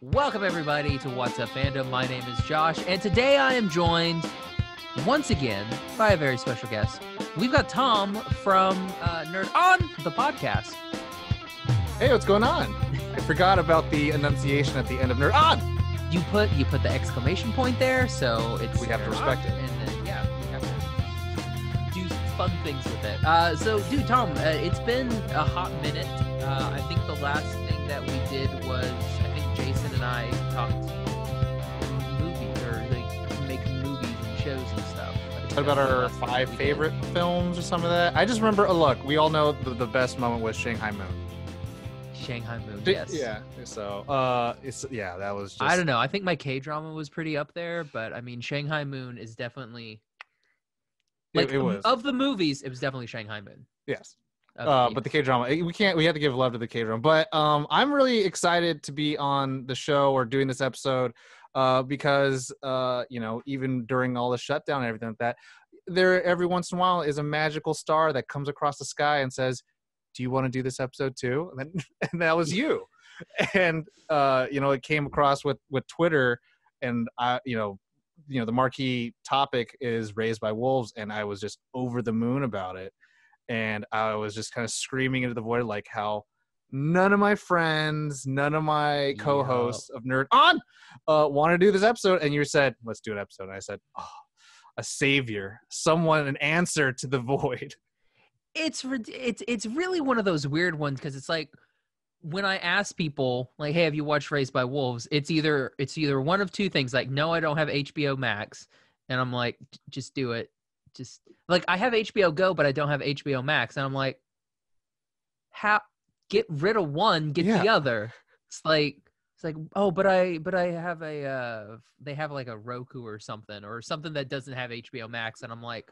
Welcome everybody to What's Up Fandom. My name is Josh, and today I am joined once again by a very special guest. We've got Tom from NerdOn, the podcast. Hey, what's going on? I forgot about the enunciation at the end of NerdOn. You put the exclamation point there, so we have to respect it. And then we have to do fun things with it. So, dude, Tom, it's been a hot minute. I think the last thing that we did was Jason and I talked movies, or like making movies and shows and stuff. What about our 5 favorite films or some of that? I just remember, look, we all know the best moment was Shanghai Moon. Shanghai Moon, yes. Yeah, so, that was just... I don't know. I think my K-drama was pretty up there, but I mean, Shanghai Moon is definitely... Like, it was. Of the movies, it was definitely Shanghai Moon. Yes. But the K-drama, we have to give love to the K-drama. But I'm really excited to be on the show or doing this episode because, even during all the shutdown and everything like that, there every once in a while is a magical star that comes across the sky and says, do you want to do this episode too? And that was you. And, it came across with Twitter, and the marquee topic is Raised by Wolves, and I was just over the moon about it. And I was just kind of screaming into the void, like how none of my friends, none of my co-hosts of NerdOn want to do this episode. And you said, let's do an episode. And I said, oh, a savior, someone, an answer to the void. It's really one of those weird ones, because it's like when I ask people, like, hey, have you watched Raised by Wolves? It's either one of two things. Like, no, I don't have HBOMax. And I'm like, just do it. Just like, I have HBO Go, but I don't have HBOMax, and I'm like, how? Get rid of one, get the other. It's like, oh, but I have they have like a Roku or something that doesn't have HBOMax, and I'm like,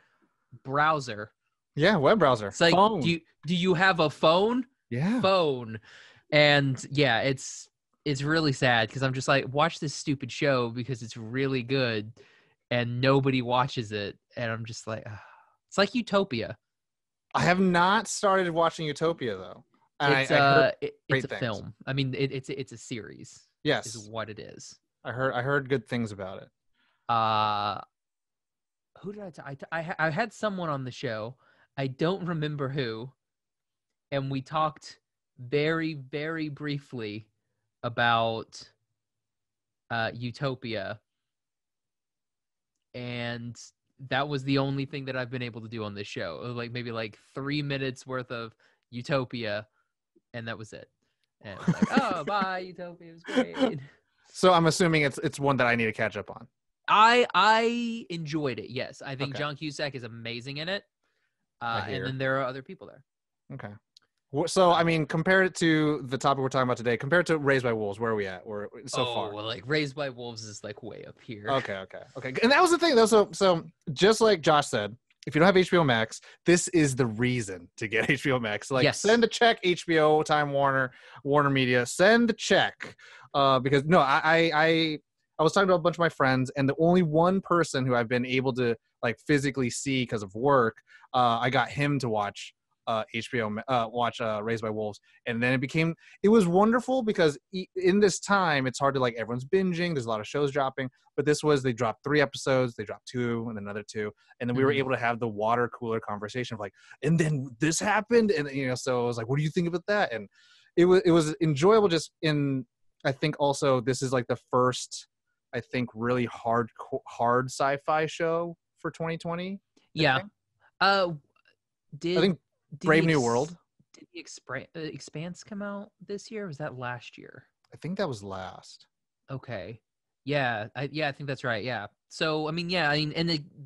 browser. Yeah, web browser. It's like, phone. do you have a phone? Yeah, phone. And yeah, it's really sad, because I'm just like, watch this stupid show because it's really good, and nobody watches it. And I'm just like, it's like Utopia. I have not started watching Utopia though. It's a film. I mean, it's a series. Yes, is what it is. I heard good things about it. Who did I had someone on the show. I don't remember who, and we talked very, very briefly about Utopia, and that was the only thing that I've been able to do on this show. Like maybe like 3 minutes worth of Utopia, and that was it. And like, oh, bye, Utopia, it was great. So I'm assuming it's one that I need to catch up on. I enjoyed it. Yes, I think John Cusack is amazing in it, and then there are other people there. Okay. So, I mean, compared it to the topic we're talking about today, compared to Raised by Wolves, where are we at? We're so far. Well, like Raised by Wolves is like way up here. Okay. And that was the thing, though. So just like Josh said, if you don't have HBO Max, this is the reason to get HBO Max. Like, Send a check, HBO, Time Warner, Warner Media. Send the check, because I was talking to a bunch of my friends, and the only one person who I've been able to like physically see because of work, I got him to watch watch Raised by Wolves, and then it was wonderful because in this time it's hard to, like, everyone's binging, there's a lot of shows dropping, but they dropped 3 episodes, they dropped 2 and then another 2, and then we were able to have the water cooler conversation of like, and then this happened, and so I was like, what do you think about that? And it was enjoyable. Just in, I think also this is like the first, I think, really hard sci-fi show for 2020. I think Brave New World. Did the Expanse come out this year? Or was that last year? I think that was last. Okay. Yeah. I think that's right. Yeah. So, and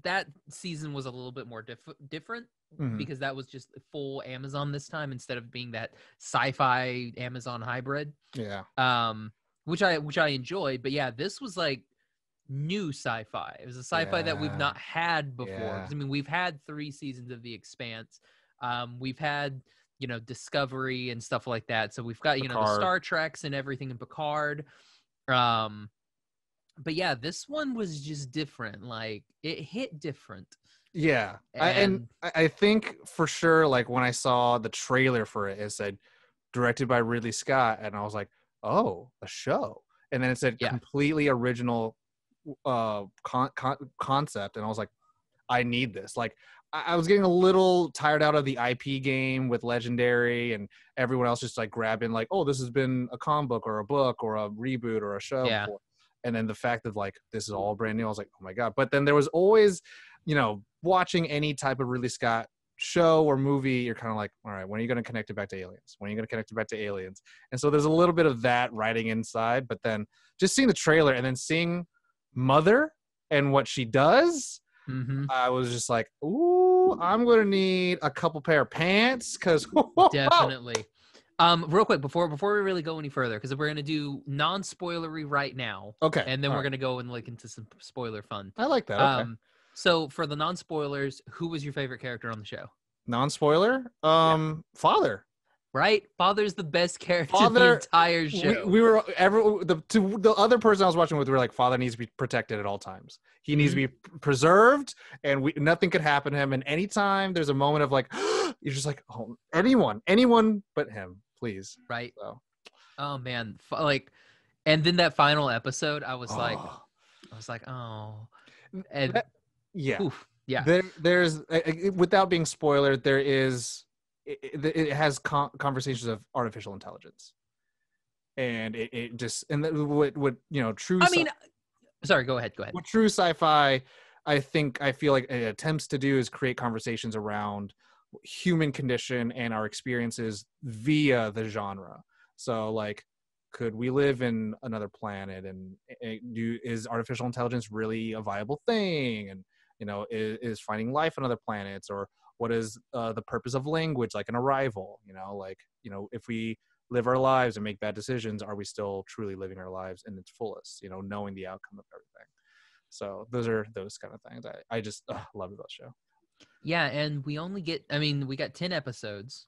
that season was a little bit more different because that was just full Amazon this time instead of being that sci-fi Amazon hybrid. Yeah. Which I enjoyed, but yeah, this was like new sci-fi. It was a sci-fi that we've not had before. Yeah. I mean, we've had 3 seasons of The Expanse. We've had, Discovery and stuff like that. So we've got, the Star Treks and everything in Picard. But yeah, this one was just different. Like, it hit different. Yeah. I think for sure, like, when I saw the trailer for it, it said directed by Ridley Scott, and I was like, oh, a show. and then it said completely original concept, and I was like, I need this. Like, I was getting a little tired out of the IP game with Legendary and everyone else just like grabbing like, oh, this has been a comic book or a book or a reboot or a show before. And then the fact that like this is all brand new, I was like, oh my God. But then there was always, you know, watching any type of Ridley Scott show or movie, you're kind of like, all right, when are you going to connect it back to aliens? When are you going to connect it back to aliens? And so there's a little bit of that writing inside, but then just seeing the trailer and then seeing Mother and what she does, I was just like, ooh, I'm going to need a couple pair of pants because definitely. Real quick before we really go any further, because we're gonna do non-spoilery right now. Okay. And then we're gonna go and like into some spoiler fun. I like that. Okay. So for the non-spoilers, who was your favorite character on the show? Non-spoiler? Father. Right? Father's the best character in the entire show. We were the other person I was watching with, we were like, Father needs to be protected at all times. He needs to be preserved, and nothing could happen to him. And anytime there's a moment of like, you're just like, oh, anyone but him, please. Right. So. Oh man, like, and then that final episode, I was like, oh, and oof, yeah. There's without being spoiler, there is. It has conversations of artificial intelligence, and it just and what you know true. I mean, sorry, go ahead. What true sci-fi, I feel like it attempts to do is create conversations around human condition and our experiences via the genre. So, like, could we live in another planet, and is artificial intelligence really a viable thing? And you know, is finding life on other planets, or what is the purpose of language, like an Arrival? You know, like, you know, if we live our lives and make bad decisions, are we still truly living our lives in its fullest? You know, knowing the outcome of everything. So those are those kind of things. I just love that show. Yeah, and we got 10 episodes,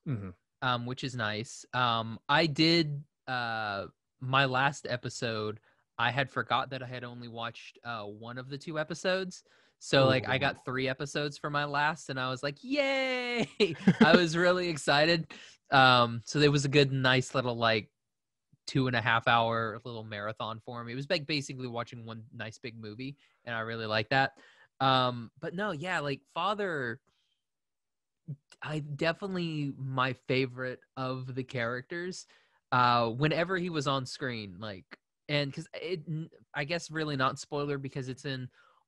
which is nice. I did my last episode. I had forgot that I had only watched one of the 2 episodes. So like I got 3 episodes for my last, and I was like, yay! I was really excited. So there was a good, nice little like 2.5 hour little marathon for me. It was like basically watching one nice big movie, and I really like that. But no, yeah, like Father, I definitely my favorite of the characters. Whenever he was on screen, like, and because I guess really not spoiler because it's in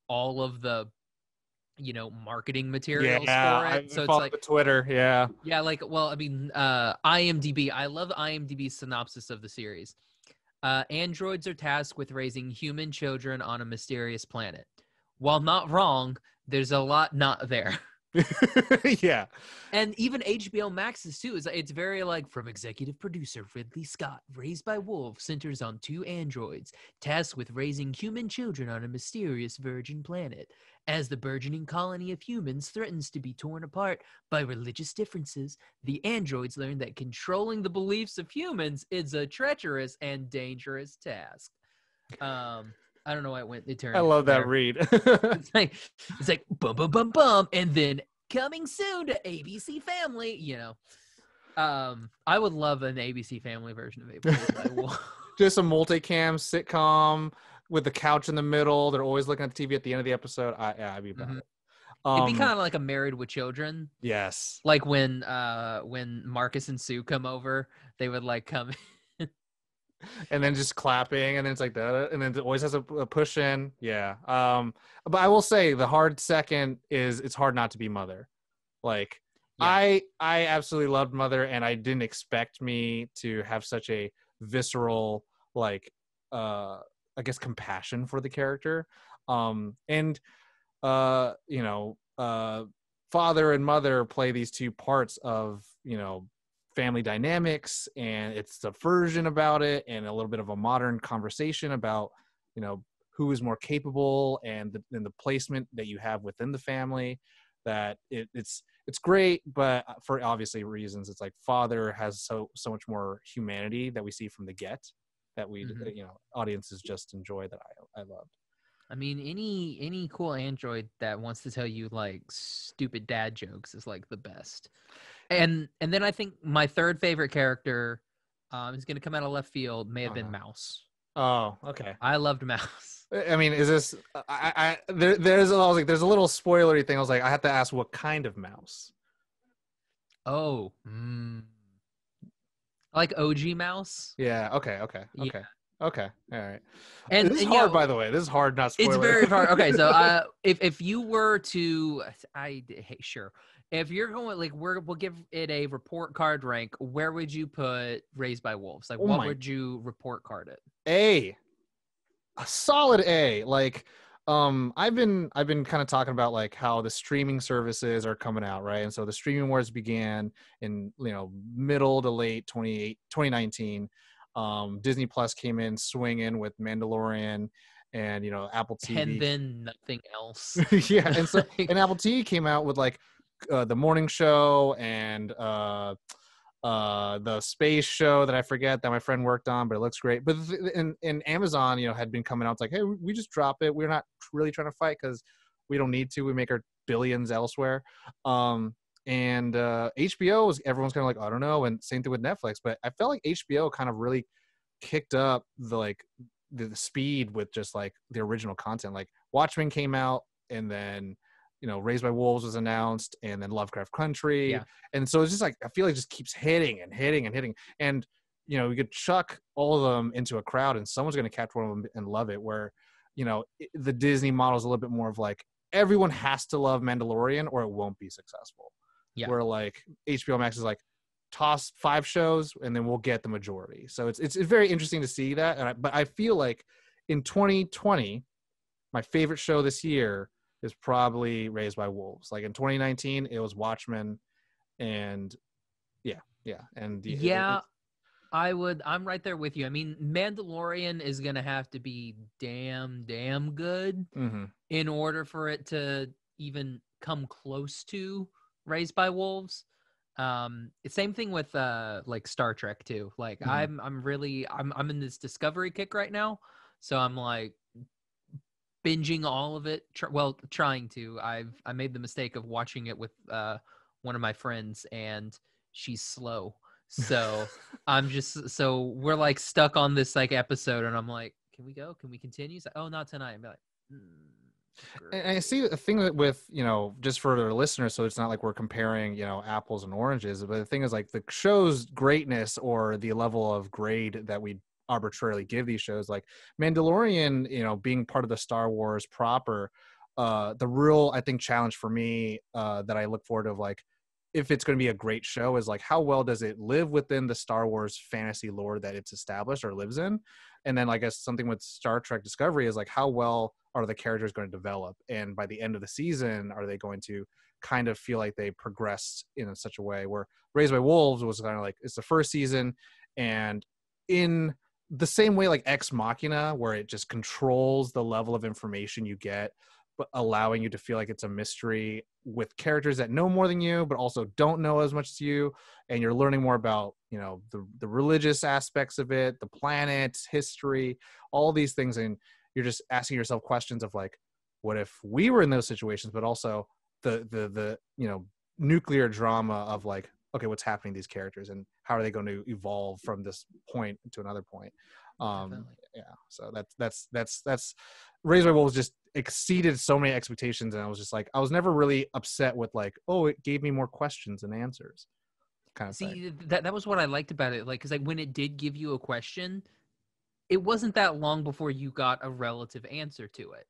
all of the, you know, marketing materials for it. So it's like the Twitter. Yeah. Like, well, I mean, IMDb. I love IMDb's synopsis of the series. Androids are tasked with raising human children on a mysterious planet. While not wrong, there's a lot not there. Yeah. And even HBOMax's too. It's very like, from executive producer Ridley Scott, Raised by Wolves centers on 2 androids tasked with raising human children on a mysterious virgin planet. As the burgeoning colony of humans threatens to be torn apart by religious differences, the androids learn that controlling the beliefs of humans is a treacherous and dangerous task. I don't know why it turned. I love that read. it's like bum bum bum bum, and then coming soon to ABC Family. You know, I would love an ABC Family version of ABC. Just a multicam sitcom with the couch in the middle. They're always looking at the TV at the end of the episode. I'd be about it. It'd be kind of like a Married with Children. Yes. Like when Marcus and Sue come over, they would like come and then just clapping, and then it's like that, and then it always has a push in. Yeah. But I will say the hard second is it's hard not to be Mother. Like, I absolutely loved Mother, and I didn't expect me to have such a visceral, like, I guess, compassion for the character. And you know, father and mother play these 2 parts of, you know, family dynamics, and it's a version about it, and a little bit of a modern conversation about, you know, who is more capable, and the placement that you have within the family. That it's great, but for obviously reasons, it's like Father has so much more humanity that we see from the get, that we you know, audiences just enjoy, that I loved. I mean, any cool android that wants to tell you like stupid dad jokes is like the best. And then I think my third favorite character is going to come out of left field, may have been Mouse. Oh, okay. I loved Mouse. I mean, is this? There's I was like, there's a little spoilery thing. I was like, I have to ask what kind of mouse. Oh, like OG Mouse. Yeah. Okay. Yeah, Okay. All right. and This is and yeah, hard, by the way. This is hard, not it's spoiler. very hard. Okay, so if you were to, hey, sure, if you're going like we'll give it a report card rank. Where would you put Raised by Wolves? Like, Oh what my. would you report card it? A solid A. Like, I've been kind of talking about like how the streaming services are coming out, right? And so the streaming wars began in middle to late 2019. Disney Plus came in swinging with Mandalorian, and Apple And TV. then nothing else. Yeah, and Apple TV came out with like the morning show and the space show that I forget that my friend worked on, but it looks great. But in Amazon, had been coming out. It's like, hey, we just drop it. We're not really trying to fight because we don't need to. We make our billions elsewhere. And HBO was, everyone's kind of like, I don't know. And same thing with Netflix. But I felt like HBO kind of really kicked up the speed with just like the original content. Like Watchmen came out, and then Raised by Wolves was announced, and then Lovecraft Country. Yeah. And so it's just like, I feel like it just keeps hitting and hitting and hitting. And, you could chuck all of them into a crowd and someone's going to catch one of them and love it. Where, the Disney model is a little bit more of like, everyone has to love Mandalorian or it won't be successful. Yeah. Where like HBO Max is like, toss 5 shows and then we'll get the majority. So it's very interesting to see that. But I feel like in 2020, my favorite show this year is probably Raised by Wolves. Like in 2019, it was Watchmen, and I'm right there with you. I mean, Mandalorian is gonna have to be damn good in order for it to even come close to Raised by Wolves. Same thing with like Star Trek too. Like I'm in this Discovery kick right now, so I'm like binging all of it. Trying to. I made the mistake of watching it with one of my friends, and she's slow. So we're like stuck on this like episode, and I'm like, can we go? Can we continue? He's like, oh, not tonight. I'm like, and I see the thing that with, just for the listeners, so it's not like we're comparing, apples and oranges, but the thing is like the show's greatness or the level of grade that we arbitrarily give these shows, like Mandalorian, being part of the Star Wars proper, the real, I think, challenge for me that I look forward to, like, if it's going to be a great show, is like, how well does it live within the Star Wars fantasy lore that it's established or lives in? And then, I guess, something with Star Trek Discovery is like, how well are the characters going to develop? And by the end of the season, are they going to kind of feel like they progressed in such a way where Raised by Wolves was kind of like, it's the first season, and in the same way like Ex Machina, where it just controls the level of information you get, but allowing you to feel like it's a mystery with characters that know more than you, but also don't know as much as you. And you're learning more about, the religious aspects of it, the planets, history, all these things. And you're just asking yourself questions of like, what if we were in those situations, but also the nuclear drama of like, okay, what's happening to these characters and how are they going to evolve from this point to another point? So that's Raised by Wolves just exceeded so many expectations, and I was just like, I was never really upset with like, oh, it gave me more questions and answers kind of see thing. that was what I liked about it. Like, because like when it did give you a question, it wasn't that long before you got a relative answer to it.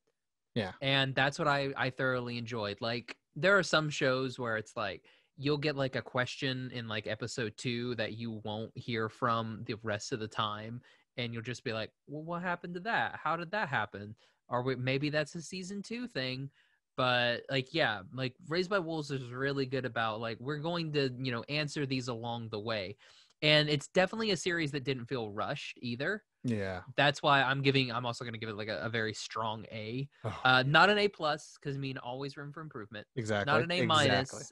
Yeah. And that's what I thoroughly enjoyed. Like, there are some shows where it's like you'll get like a question in like episode 2 that you won't hear from the rest of the time, and you'll just be like, well, what happened to that? How did that happen? Or maybe that's a season 2 thing. But like, yeah, like Raised by Wolves is really good about like, we're going to, answer these along the way. And it's definitely a series that didn't feel rushed either. Yeah. That's why I'm also going to give it like a very strong A. Not an A+, because I mean, always room for improvement. Exactly. Not an A-. Exactly.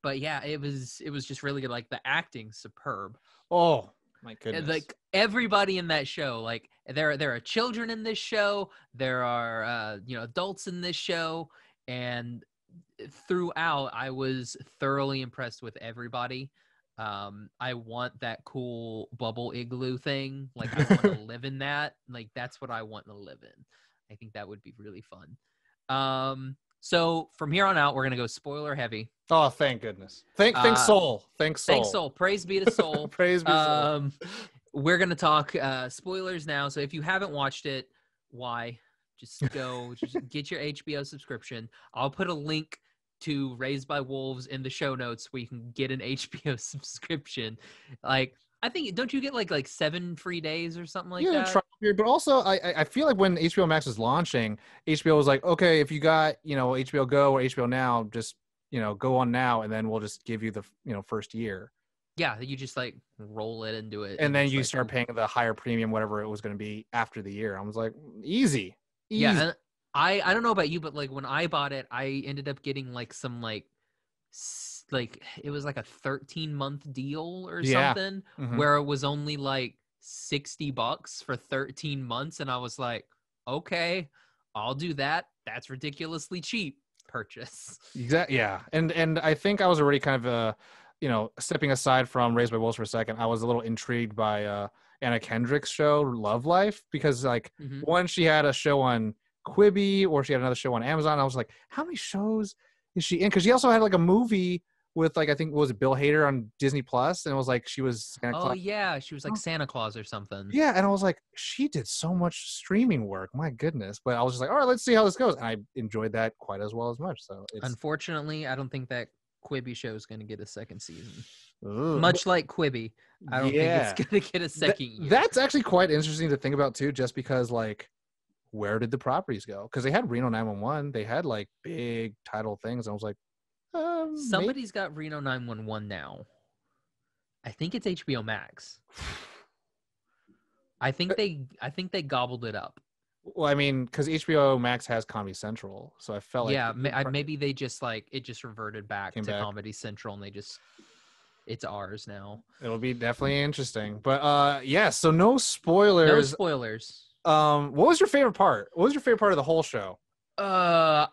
But yeah, it was just really good. Like, the acting, superb. Oh my goodness. Like, everybody in that show, like there are children in this show, there are adults in this show, and throughout I was thoroughly impressed with everybody. I want that cool bubble igloo thing. Like, I want to live in that. Like, that's what I want to live in. I think that would be really fun. So from here on out, we're gonna go spoiler heavy. Oh, thank goodness. Thank Soul. Thanks Soul. Praise be to Soul. Praise be to Soul. We're gonna talk spoilers now. So if you haven't watched it, why? Just get your HBO subscription. I'll put a link to Raised by Wolves in the show notes where you can get an HBO subscription. Like, I think, don't you get like 7 free days or something like that? Trial period. But also, I feel like when HBO Max was launching, HBO was like, okay, if you got HBO Go or HBO Now, just go on now, and then we'll just give you the first year. Yeah, you just like roll it into it, and then you start paying the higher premium, whatever it was going to be after the year. I was like, easy. Yeah, and I don't know about you, but like when I bought it, I ended up getting like some like it was like a 13-month deal or something, where it was only like $60 for 13 months, and I was like, okay, I'll do that. That's ridiculously cheap. Purchase. Exactly. Yeah, and I think I was already kind of stepping aside from Raised by Wolves for a second, I was a little intrigued by Anna Kendrick's show Love Life, because like one, she had a show on Quibi, or she had another show on Amazon. I was like, how many shows is she in? Because she also had like a movie with like, I think, was it Bill Hader on Disney Plus, and it was like she was Santa Claus. Oh yeah, she was like Santa Claus or something. Yeah, and I was like, she did so much streaming work, my goodness. But I was just like, all right, let's see how this goes, and I enjoyed that quite as well as much. So unfortunately, I don't think that Quibi show is going to get a second season. Ooh. Much like Quibi, I don't think it's going to get a second year. That's actually quite interesting to think about too, just because like, where did the properties go? Because they had Reno 911, they had like big title things. I was like, somebody's got Reno 911 now. I think it's HBOMax. I think they gobbled it up. Well, I mean, because HBO Max has Comedy Central, so I felt like maybe they just like it just reverted back to Comedy Central, and it's ours now. It'll be definitely interesting, but so no spoilers. No spoilers. What was your favorite part? What was your favorite part of the whole show? I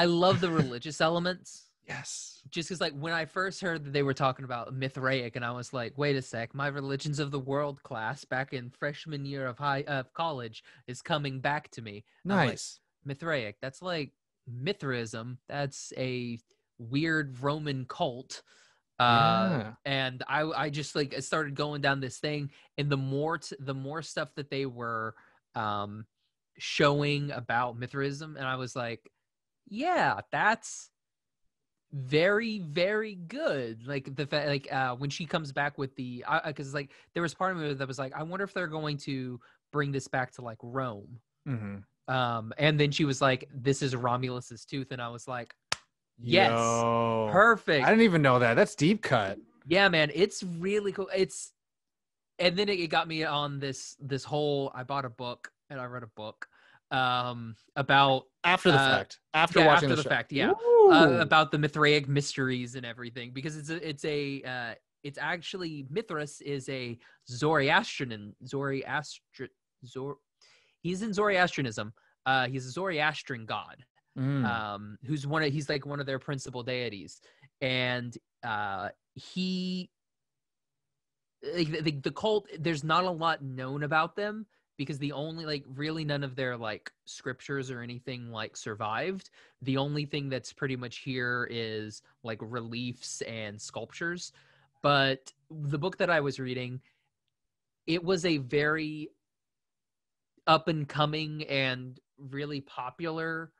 love the religious elements. Yes. Just because, like, when I first heard that they were talking about Mithraic, and I was like, wait a sec, my Religions of the World class back in freshman year of college is coming back to me. Nice. Like, Mithraic, that's like Mithraism. That's a weird Roman cult. And I just like started going down this thing, and the more stuff that they were showing about Mithraism, and I was like, yeah, that's very, very good. Like the fact, like when she comes back with the, because like there was part of me that was like, I wonder if they're going to bring this back to like Rome. And then she was like, this is Romulus's tooth, and I was like, yes. Yo, perfect. I didn't even know that. That's deep cut. Yeah, man, it's really cool. And then it got me on this whole, I bought a book and I read a book about after the fact, about the Mithraic Mysteries and everything, because it's actually Mithras is a Zoroastrian. He's in Zoroastrianism. He's a Zoroastrian god. He's like one of their principal deities, and he like the cult, there's not a lot known about them, because the only like really none of their like scriptures or anything like survived. The only thing that's pretty much here is like reliefs and sculptures. But the book that I was reading, it was a very up and coming and really popular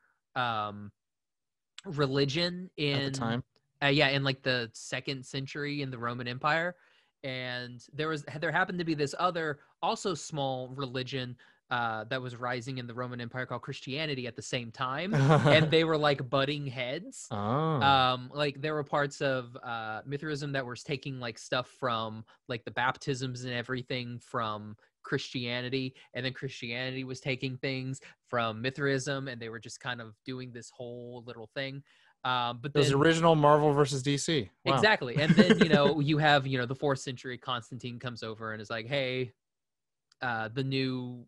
religion in at the time. In like the 2nd century in the Roman Empire. And there happened to be this other also small religion that was rising in the Roman Empire called Christianity at the same time, and they were like butting heads. Like there were parts of Mithraism that were taking like stuff from like the baptisms and everything from Christianity, and then Christianity was taking things from Mithraism, and they were just kind of doing this whole little thing. But it was original Marvel versus DC. Wow. Exactly. And then, you have, the 4th century Constantine comes over and is like, hey, the new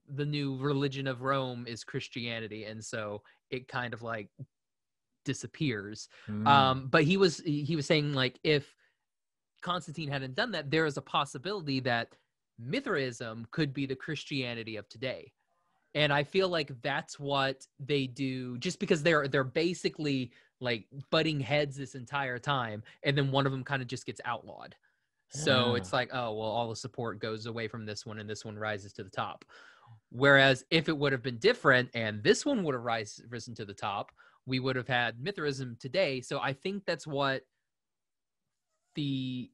religion of Rome is Christianity. And so it kind of like disappears. But he was saying like, if Constantine hadn't done that, there is a possibility that Mithraism could be the Christianity of today. And I feel like that's what they do, just because they're basically like butting heads this entire time, and then one of them kind of just gets outlawed. So it's like, oh, well, all the support goes away from this one and this one rises to the top. Whereas if it would have been different and this one would have risen to the top, we would have had Mithraism today. So I think that's what they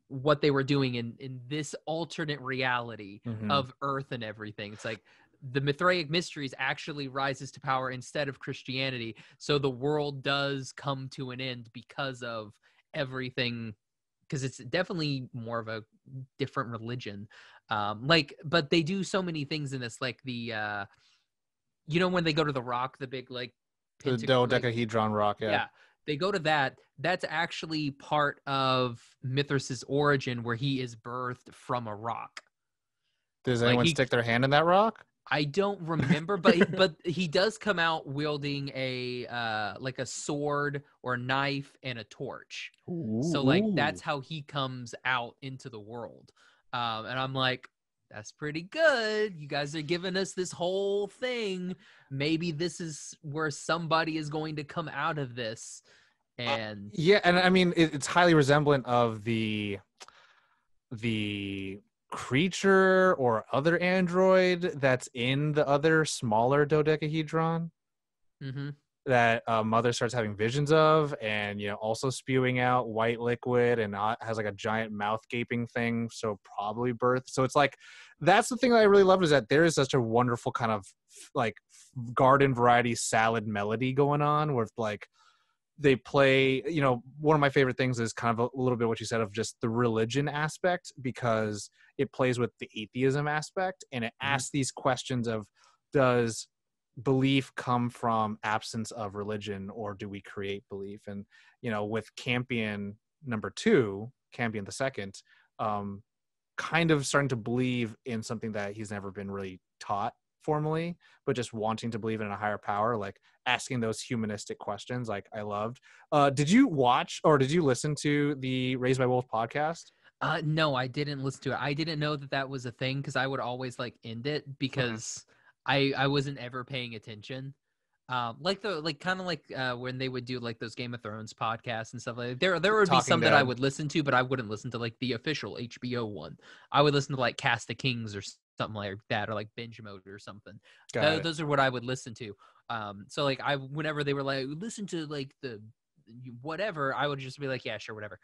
were doing in this alternate reality of Earth and everything. It's like the Mithraic Mysteries actually rises to power instead of Christianity. So the world does come to an end because of everything, because it's definitely more of a different religion. But they do so many things in this, like the, when they go to the rock, the big, like, the dodecahedron rock. Yeah. They go to that. That's actually part of Mithras' origin, where he is birthed from a rock. Does anyone stick their hand in that rock? I don't remember, but he does come out wielding a sword or knife and a torch. Ooh. So like that's how he comes out into the world. And I'm like, that's pretty good. You guys are giving us this whole thing. Maybe this is where somebody is going to come out of this. And and I mean it's highly resemblant of the creature or other android that's in the other smaller dodecahedron that Mother starts having visions of, and also spewing out white liquid, and has like a giant mouth gaping thing, so probably birth. So it's like, that's the thing that I really love, is that there is such a wonderful kind of like garden variety salad melody going on, where like they play, one of my favorite things is kind of a little bit what you said of just the religion aspect, because it plays with the atheism aspect, and it asks these questions of, does belief come from absence of religion, or do we create belief? And with Campion Campion the second, kind of starting to believe in something that he's never been really taught formally, but just wanting to believe in a higher power, like asking those humanistic questions, like I loved. Did you watch or did you listen to the Raised by Wolves podcast? No, I didn't listen to it. I didn't know that was a thing, because I would always like end it, because I wasn't ever paying attention. When they would do like those Game of Thrones podcasts and stuff like that. There would be some that I would listen to, but I wouldn't listen to like the official HBO one. I would listen to like Cast of Kings or something like that, or like Binge Mode or something. Those are what I would listen to. So like whenever they were like, listen to like the whatever, I would just be like, yeah, sure, whatever.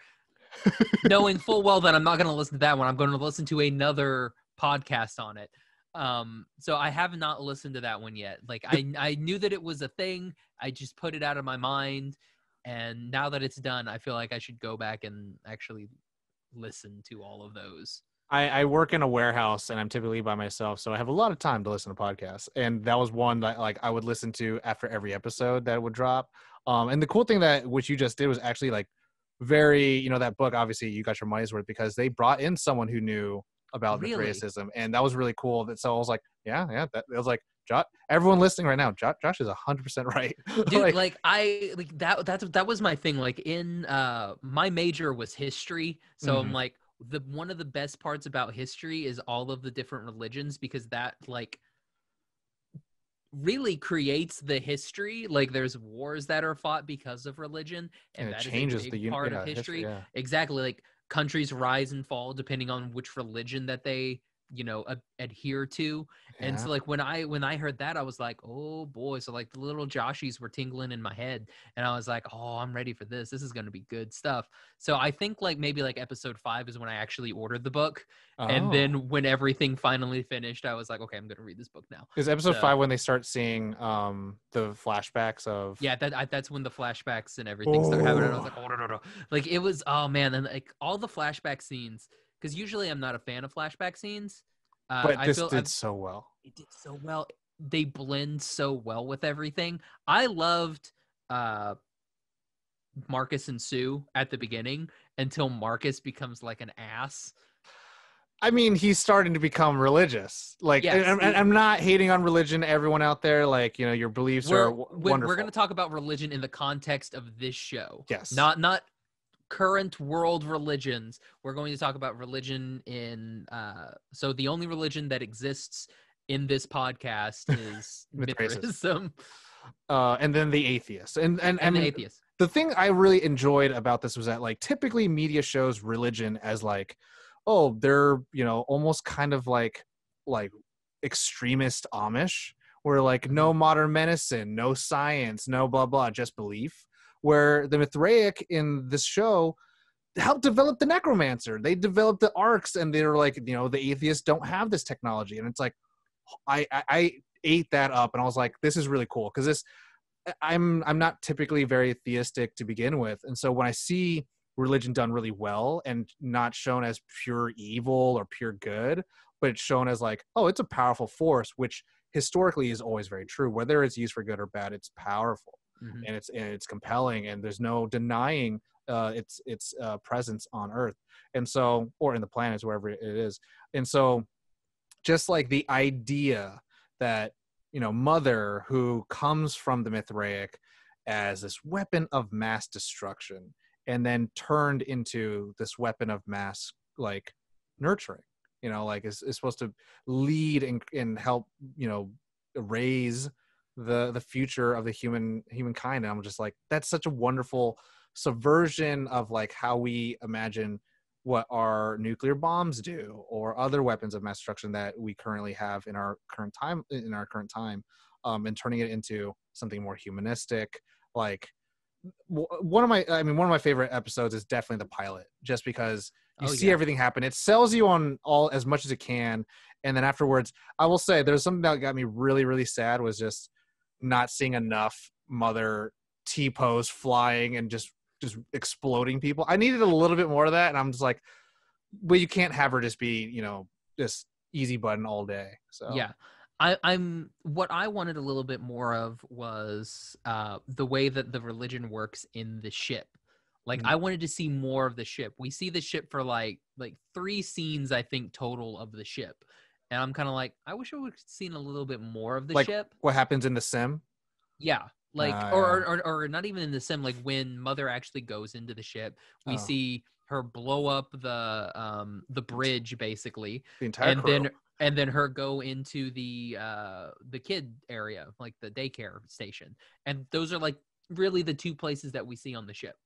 Knowing full well that I'm not going to listen to that one. I'm going to listen to another podcast on it. So I have not listened to that one yet. Like I knew that it was a thing. I just put it out of my mind. And now that it's done, I feel like I should go back and actually listen to all of those. I work in a warehouse, and I'm typically by myself, so I have a lot of time to listen to podcasts. And that was one that like I would listen to after every episode that would drop. And the cool thing which you just did was actually like very, that book, obviously you got your money's worth, because they brought in someone who knew about Mithraism, and that was really cool. So I was like, it was like, Josh, everyone listening right now, Josh is 100% right. Dude, that was my thing. Like in my major was history, so I'm like, one of the best parts about history is all of the different religions, because that like really creates the history. Like there's wars that are fought because of religion, and that changes is a big part of history. Exactly. Like countries rise and fall depending on which religion that they adhere to. And so like when I heard that, I was like, oh boy. So like the little Joshies were tingling in my head, and I was like, oh, I'm ready for this is going to be good stuff. So I think like maybe like episode 5 is when I actually ordered the book. And then when everything finally finished, I was like, okay, I'm going to read this book now. Is episode 5 when they start seeing the flashbacks of that's when the flashbacks and everything start happening. I was like, oh no. Like it was, oh man. And like all the flashback scenes, because usually I'm not a fan of flashback scenes. But this did so well. It did so well. They blend so well with everything. I loved Marcus and Sue at the beginning, until Marcus becomes like an ass. I mean, he's starting to become religious. Like, yes, I'm not hating on religion. Everyone out there, like, your beliefs are wonderful. We're going to talk about religion in the context of this show. Yes. Not current world religions. We're going to talk about religion in so the only religion that exists in this podcast is Mithraism. And then the atheists. And the atheists. The thing I really enjoyed about this was that, like, typically media shows religion as like, oh, they're, you know, almost kind of like extremist Amish, where like no modern medicine, no science, no blah blah, just belief. Where the Mithraic in this show helped develop the necromancer. They developed the arcs, and they're like, you know, the atheists don't have this technology, and it's like, I ate that up, and I was like, this is really cool, because this, I'm not typically very theistic to begin with, and so when I see religion done really well and not shown as pure evil or pure good, but it's shown as like, oh, it's a powerful force, which historically is always very true. Whether it's used for good or bad, it's powerful, and it's compelling, and there's no denying its presence on Earth, and so, or in the planets, wherever it is. And so just like the idea that, you know, Mother, who comes from the Mithraic as this weapon of mass destruction, and then turned into this weapon of mass, like, nurturing, you know, like is supposed to lead and help, you know, raise the future of the humankind. And I'm just like, that's such a wonderful subversion of like how we imagine what our nuclear bombs do, or other weapons of mass destruction that we currently have in our current time, and turning it into something more humanistic. Like, one of my favorite episodes is definitely the pilot, just because you see everything happen. It sells you on all as much as it can, and then afterwards, I will say there's something that got me really, really sad, was just not seeing enough Mother T-pose flying and just exploding people. I needed a little bit more of that, and I'm just like, well, you can't have her just be, you know, this easy button all day. So yeah, I'm what I wanted a little bit more of was the way that the religion works in the ship. Like, I wanted to see more of the ship. We see the ship for like 3 scenes, I think, total of the ship. And I'm kind of like, I wish I would have seen a little bit more of the ship. What happens in the sim? Yeah. Like, or not even in the sim, like when Mother actually goes into the ship, we see her blow up the bridge, basically. The entire crew. And then her go into the kid area, like the daycare station. And those are like really the 2 places that we see on the ship.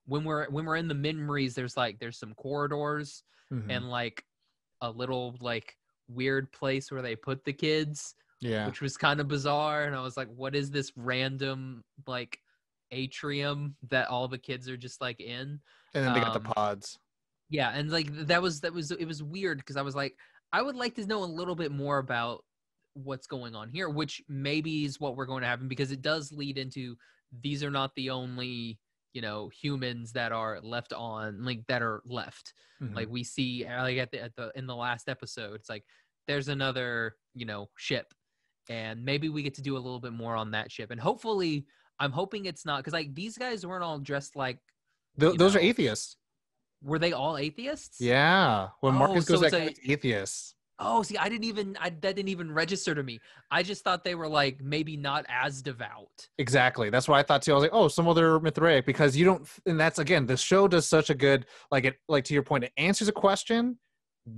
When we're in the memories, there's some corridors and like a little like weird place where they put the kids, which was kind of bizarre. And I was like, what is this random like atrium that all the kids are just like in? And then they got the pods. Yeah, and like it was weird, because I was like, I would like to know a little bit more about what's going on here, which maybe is what we're going to happen, because it does lead into, these are not the only, you know, humans that are left on, like, that are left. Like, we see like in the last episode, it's like there's another, you know, ship, and maybe we get to do a little bit more on that ship. And hopefully, I'm hoping it's not, because like these guys weren't all dressed like those are atheists. Were they all atheists? Yeah. When Marcus goes back, it's atheists. Oh, see, that didn't even register to me. I just thought they were like maybe not as devout. Exactly. That's what I thought too. I was like, oh, some other Mithraic, because you don't, and that's, again, the show does such a good, like, to your point, it answers a question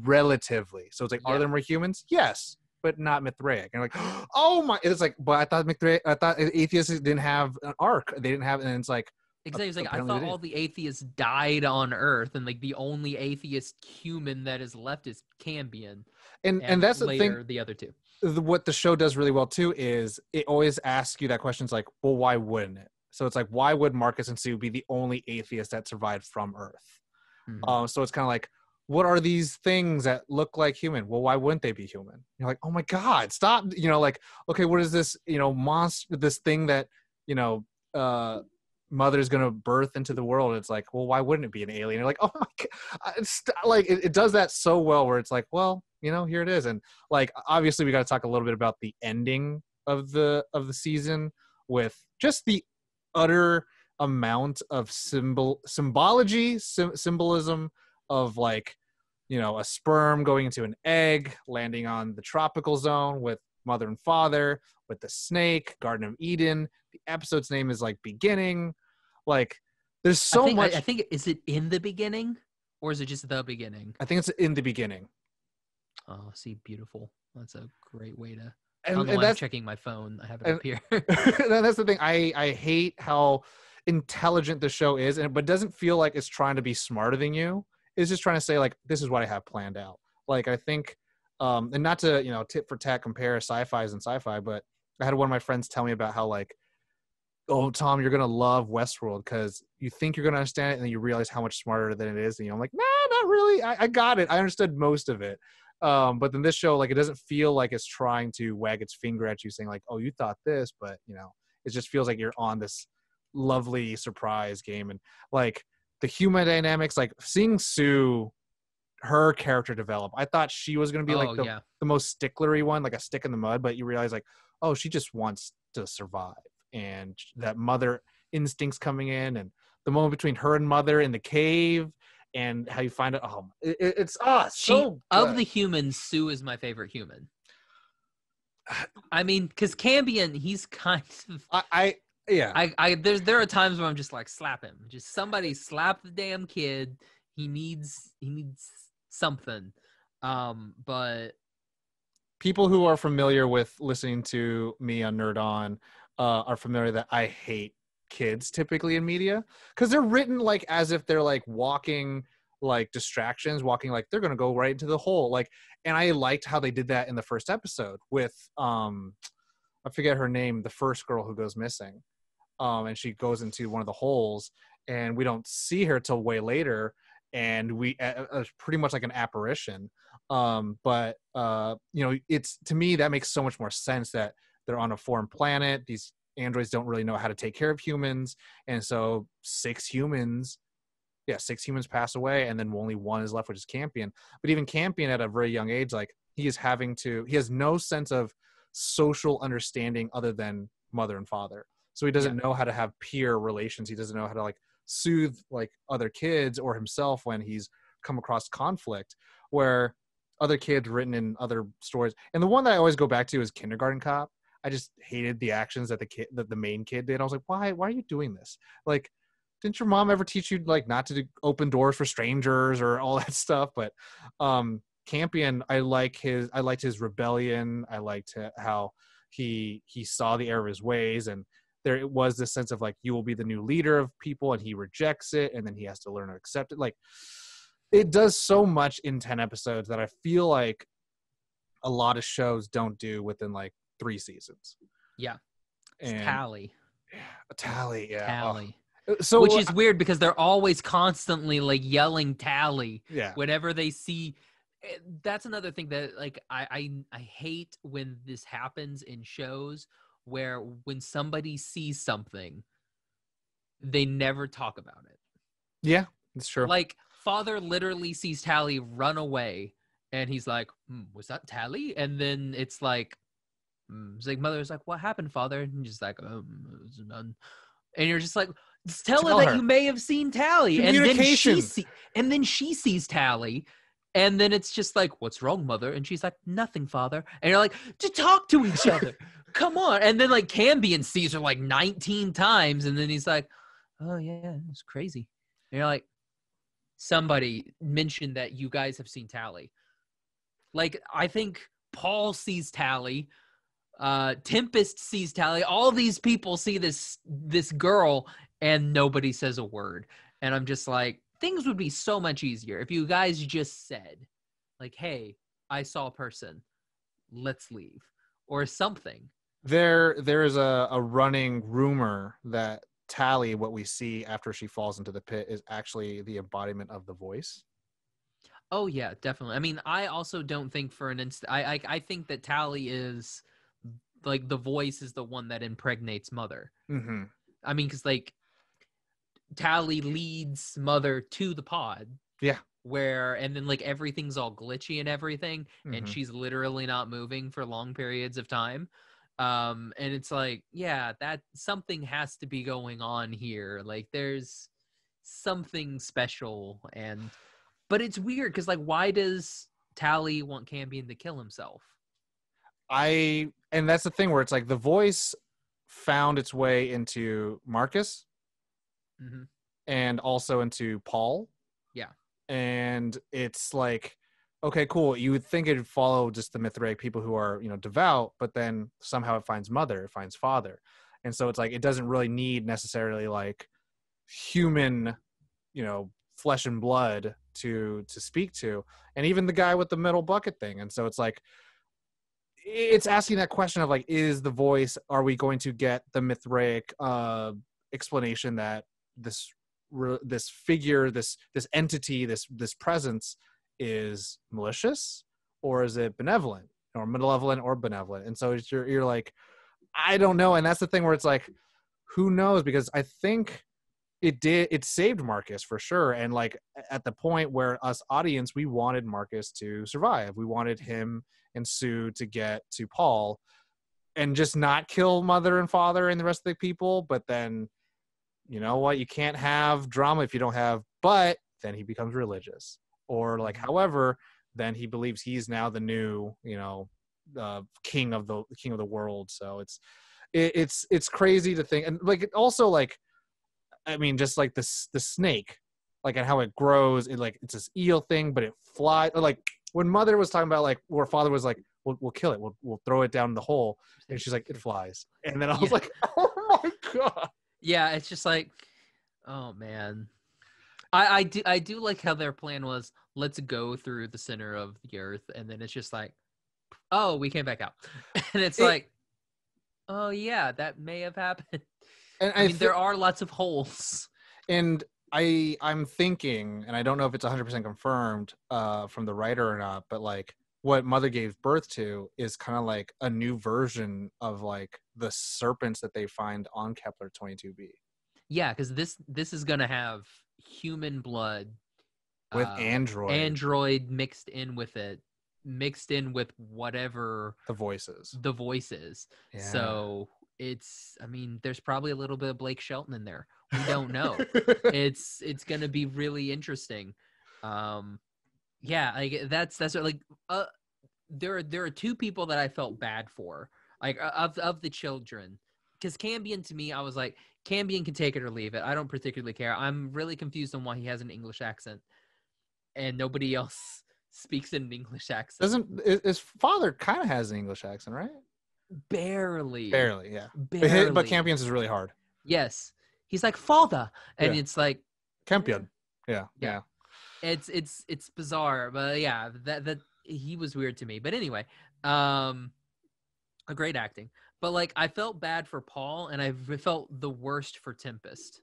relatively. So it's like, are there more humans? Yes, but not Mithraic. And like, oh my, it's like, but I thought atheists didn't have an arc. They didn't have, and it's like, exactly. It's like, I thought all the atheists died on Earth, and like the only atheist human that is left is Cambion. And that's the thing. The other 2. What the show does really well too is it always asks you that question. It's like, well, why wouldn't it? So it's like, why would Marcus and Sue be the only atheists that survived from Earth? So it's kind of like, what are these things that look like human? Well, why wouldn't they be human? You're like, oh my God, stop. You know, like, okay, what is this, you know, monster, this thing that, you know, Mother's gonna birth into the world? It's like, well, why wouldn't it be an alien? You're like, oh my God. It's like, it does that so well, where it's like, well, you know, here it is. And like, obviously we got to talk a little bit about the ending of the season, with just the utter amount of symbolism of, like, you know, a sperm going into an egg, landing on the tropical zone with Mother and Father, with the snake, Garden of Eden. The episode's name is like Beginning. Like, There's so much. I think, is it in the beginning or is it just the beginning? I think it's in the beginning. Oh, see, beautiful. That's a great way to. I And, don't know and why I'm that's checking my phone. I have it up here. that's the thing. I hate how intelligent the show is, but it doesn't feel like it's trying to be smarter than you. It's just trying to say like, this is what I have planned out. Like I think, and not to tit for tat compare sci-fis and sci-fi, but I had one of my friends tell me about how like, oh Tom, you're gonna love Westworld because you think you're gonna understand it, and then you realize how much smarter than it is, and I'm like, nah, not really. I got it. I understood most of it. But then this show, like, it doesn't feel like it's trying to wag its finger at you saying like, oh, you thought this, but it just feels like you're on this lovely surprise game. And like the human dynamics, like seeing Sue, her character develop, I thought she was going to be like the most sticklery one, like a stick in the mud, but you realize like, oh, she just wants to survive, and that mother instincts coming in, and the moment between her and mother in the cave, and how you find out, it's so good. Of the humans, Sue is my favorite human. I mean, because Cambion, he's kind of there are times where I'm just like, slap him. Just somebody slap the damn kid. He needs something. But people who are familiar with listening to me on NerdOn are familiar that I hate kids typically in media, because they're written like as if they're like walking like distractions, walking like they're gonna go right into the hole. Like, and I liked how they did that in the first episode with I forget her name, the first girl who goes missing, and she goes into one of the holes, and we don't see her till way later, and we pretty much like an apparition. But it's, to me, that makes so much more sense that they're on a foreign planet. These androids don't really know how to take care of humans, and so six humans pass away, and then only one is left, which is Campion. But even Campion at a very young age, like he has no sense of social understanding other than mother and father. So he doesn't know how to have peer relations. He doesn't know how to like soothe like other kids or himself when he's come across conflict, where other kids written in other stories. And the one that I always go back to is Kindergarten Cop. I just hated the actions that the main kid did. I was like, why are you doing this? Like, didn't your mom ever teach you like not to open doors for strangers or all that stuff? But Campion, I liked his rebellion. I liked how he saw the error of his ways, and there was this sense of like, you will be the new leader of people, and he rejects it, and then he has to learn to accept it. Like, it does so much in 10 episodes that I feel like a lot of shows don't do within like 3 seasons. Yeah. And Tally. Yeah. Tally. Oh. So, which is weird because they're always constantly like yelling Tally whenever they see. That's another thing that like I hate when this happens in shows, where when somebody sees something, they never talk about it. Yeah, that's true. Like, father literally sees Tally run away, and he's like, was that Tally? And then it's like mother's like, what happened, father? And he's just like, it was none. And you're just like, tell her that you may have seen Tally. And then she sees Tally. And then it's just like, what's wrong, mother? And she's like, nothing, father. And you're like, to talk to each other. Come on. And then like Cambion sees her like 19 times. And then he's like, oh yeah, it's crazy. And you're like, somebody mentioned that you guys have seen Tally. Like, I think Paul sees Tally. Tempest sees Tally. All these people see this girl, and nobody says a word. And I'm just like, things would be so much easier if you guys just said, like, hey, I saw a person, let's leave, or something. There is a running rumor that Tally, what we see after she falls into the pit, is actually the embodiment of the voice. Oh yeah, definitely. I mean, I also don't think for an instant, I think that Tally is like, the voice is the one that impregnates Mother. Mm-hmm. I mean, because like Tally leads Mother to the pod. Yeah. And then like everything's all glitchy and everything, and she's literally not moving for long periods of time. And it's like, yeah, that something has to be going on here. Like, there's something special, but it's weird because like, why does Tally want Cambion to kill himself? And that's the thing where it's like the voice found its way into Marcus. Mm-hmm. and also into Paul. Yeah. And it's like, okay, cool. You would think it'd follow just the Mithraic people who are, devout, but then somehow it finds mother, it finds father. And so it's like, it doesn't really need necessarily like human, flesh and blood to speak to. And even the guy with the metal bucket thing. And so it's like, it's asking that question of like, is the voice, are we going to get the Mithraic explanation that this figure, this entity, this presence is malicious, or is it benevolent, or malevolent, or benevolent? And so you're like, I don't know. And that's the thing where it's like, who knows? Because I think it saved Marcus for sure. And like at the point where us audience, we wanted Marcus to survive. We wanted him and Sue to get to Paul and just not kill mother and father and the rest of the people. But then, you know what? You can't have drama if you don't have, but then he becomes religious, or like, however, then he believes he's now the new, king of the world. So it's crazy to think. And like, also like, I mean, just like the snake, like, and how it grows, it's this eel thing, but it flies. Like when mother was talking about like, where father was like, we'll kill it, we'll throw it down the hole, and she's like, it flies. And then I was like, oh my God. Yeah, it's just like, oh man. I do like how their plan was, let's go through the center of the earth, and then it's just like, oh, we came back out. And it's like, oh yeah, that may have happened. And I mean, there are lots of holes. And I'm thinking, and I don't know if it's 100% confirmed from the writer or not, but like what Mother gave birth to is kind of like a new version of like the serpents that they find on Kepler 22b. Yeah, because this is gonna have human blood with android mixed in with it, mixed in with whatever the voices. Yeah. So I mean, there's probably a little bit of Blake Shelton in there. We don't know. It's gonna be really interesting. Yeah, like that's like there are two people that I felt bad for, like of the children, because Cambion, to me, I was like, Cambion can take it or leave it. I don't particularly care. I'm really confused on why he has an English accent and nobody else speaks in an English accent. His father kind of has an English accent, right? Barely, yeah. Barely. But Campion's is really hard. Yes, he's like father, and it's like Campion. Yeah. It's bizarre, but yeah, that he was weird to me. But anyway, a great acting. But like, I felt bad for Paul, and I felt the worst for Tempest.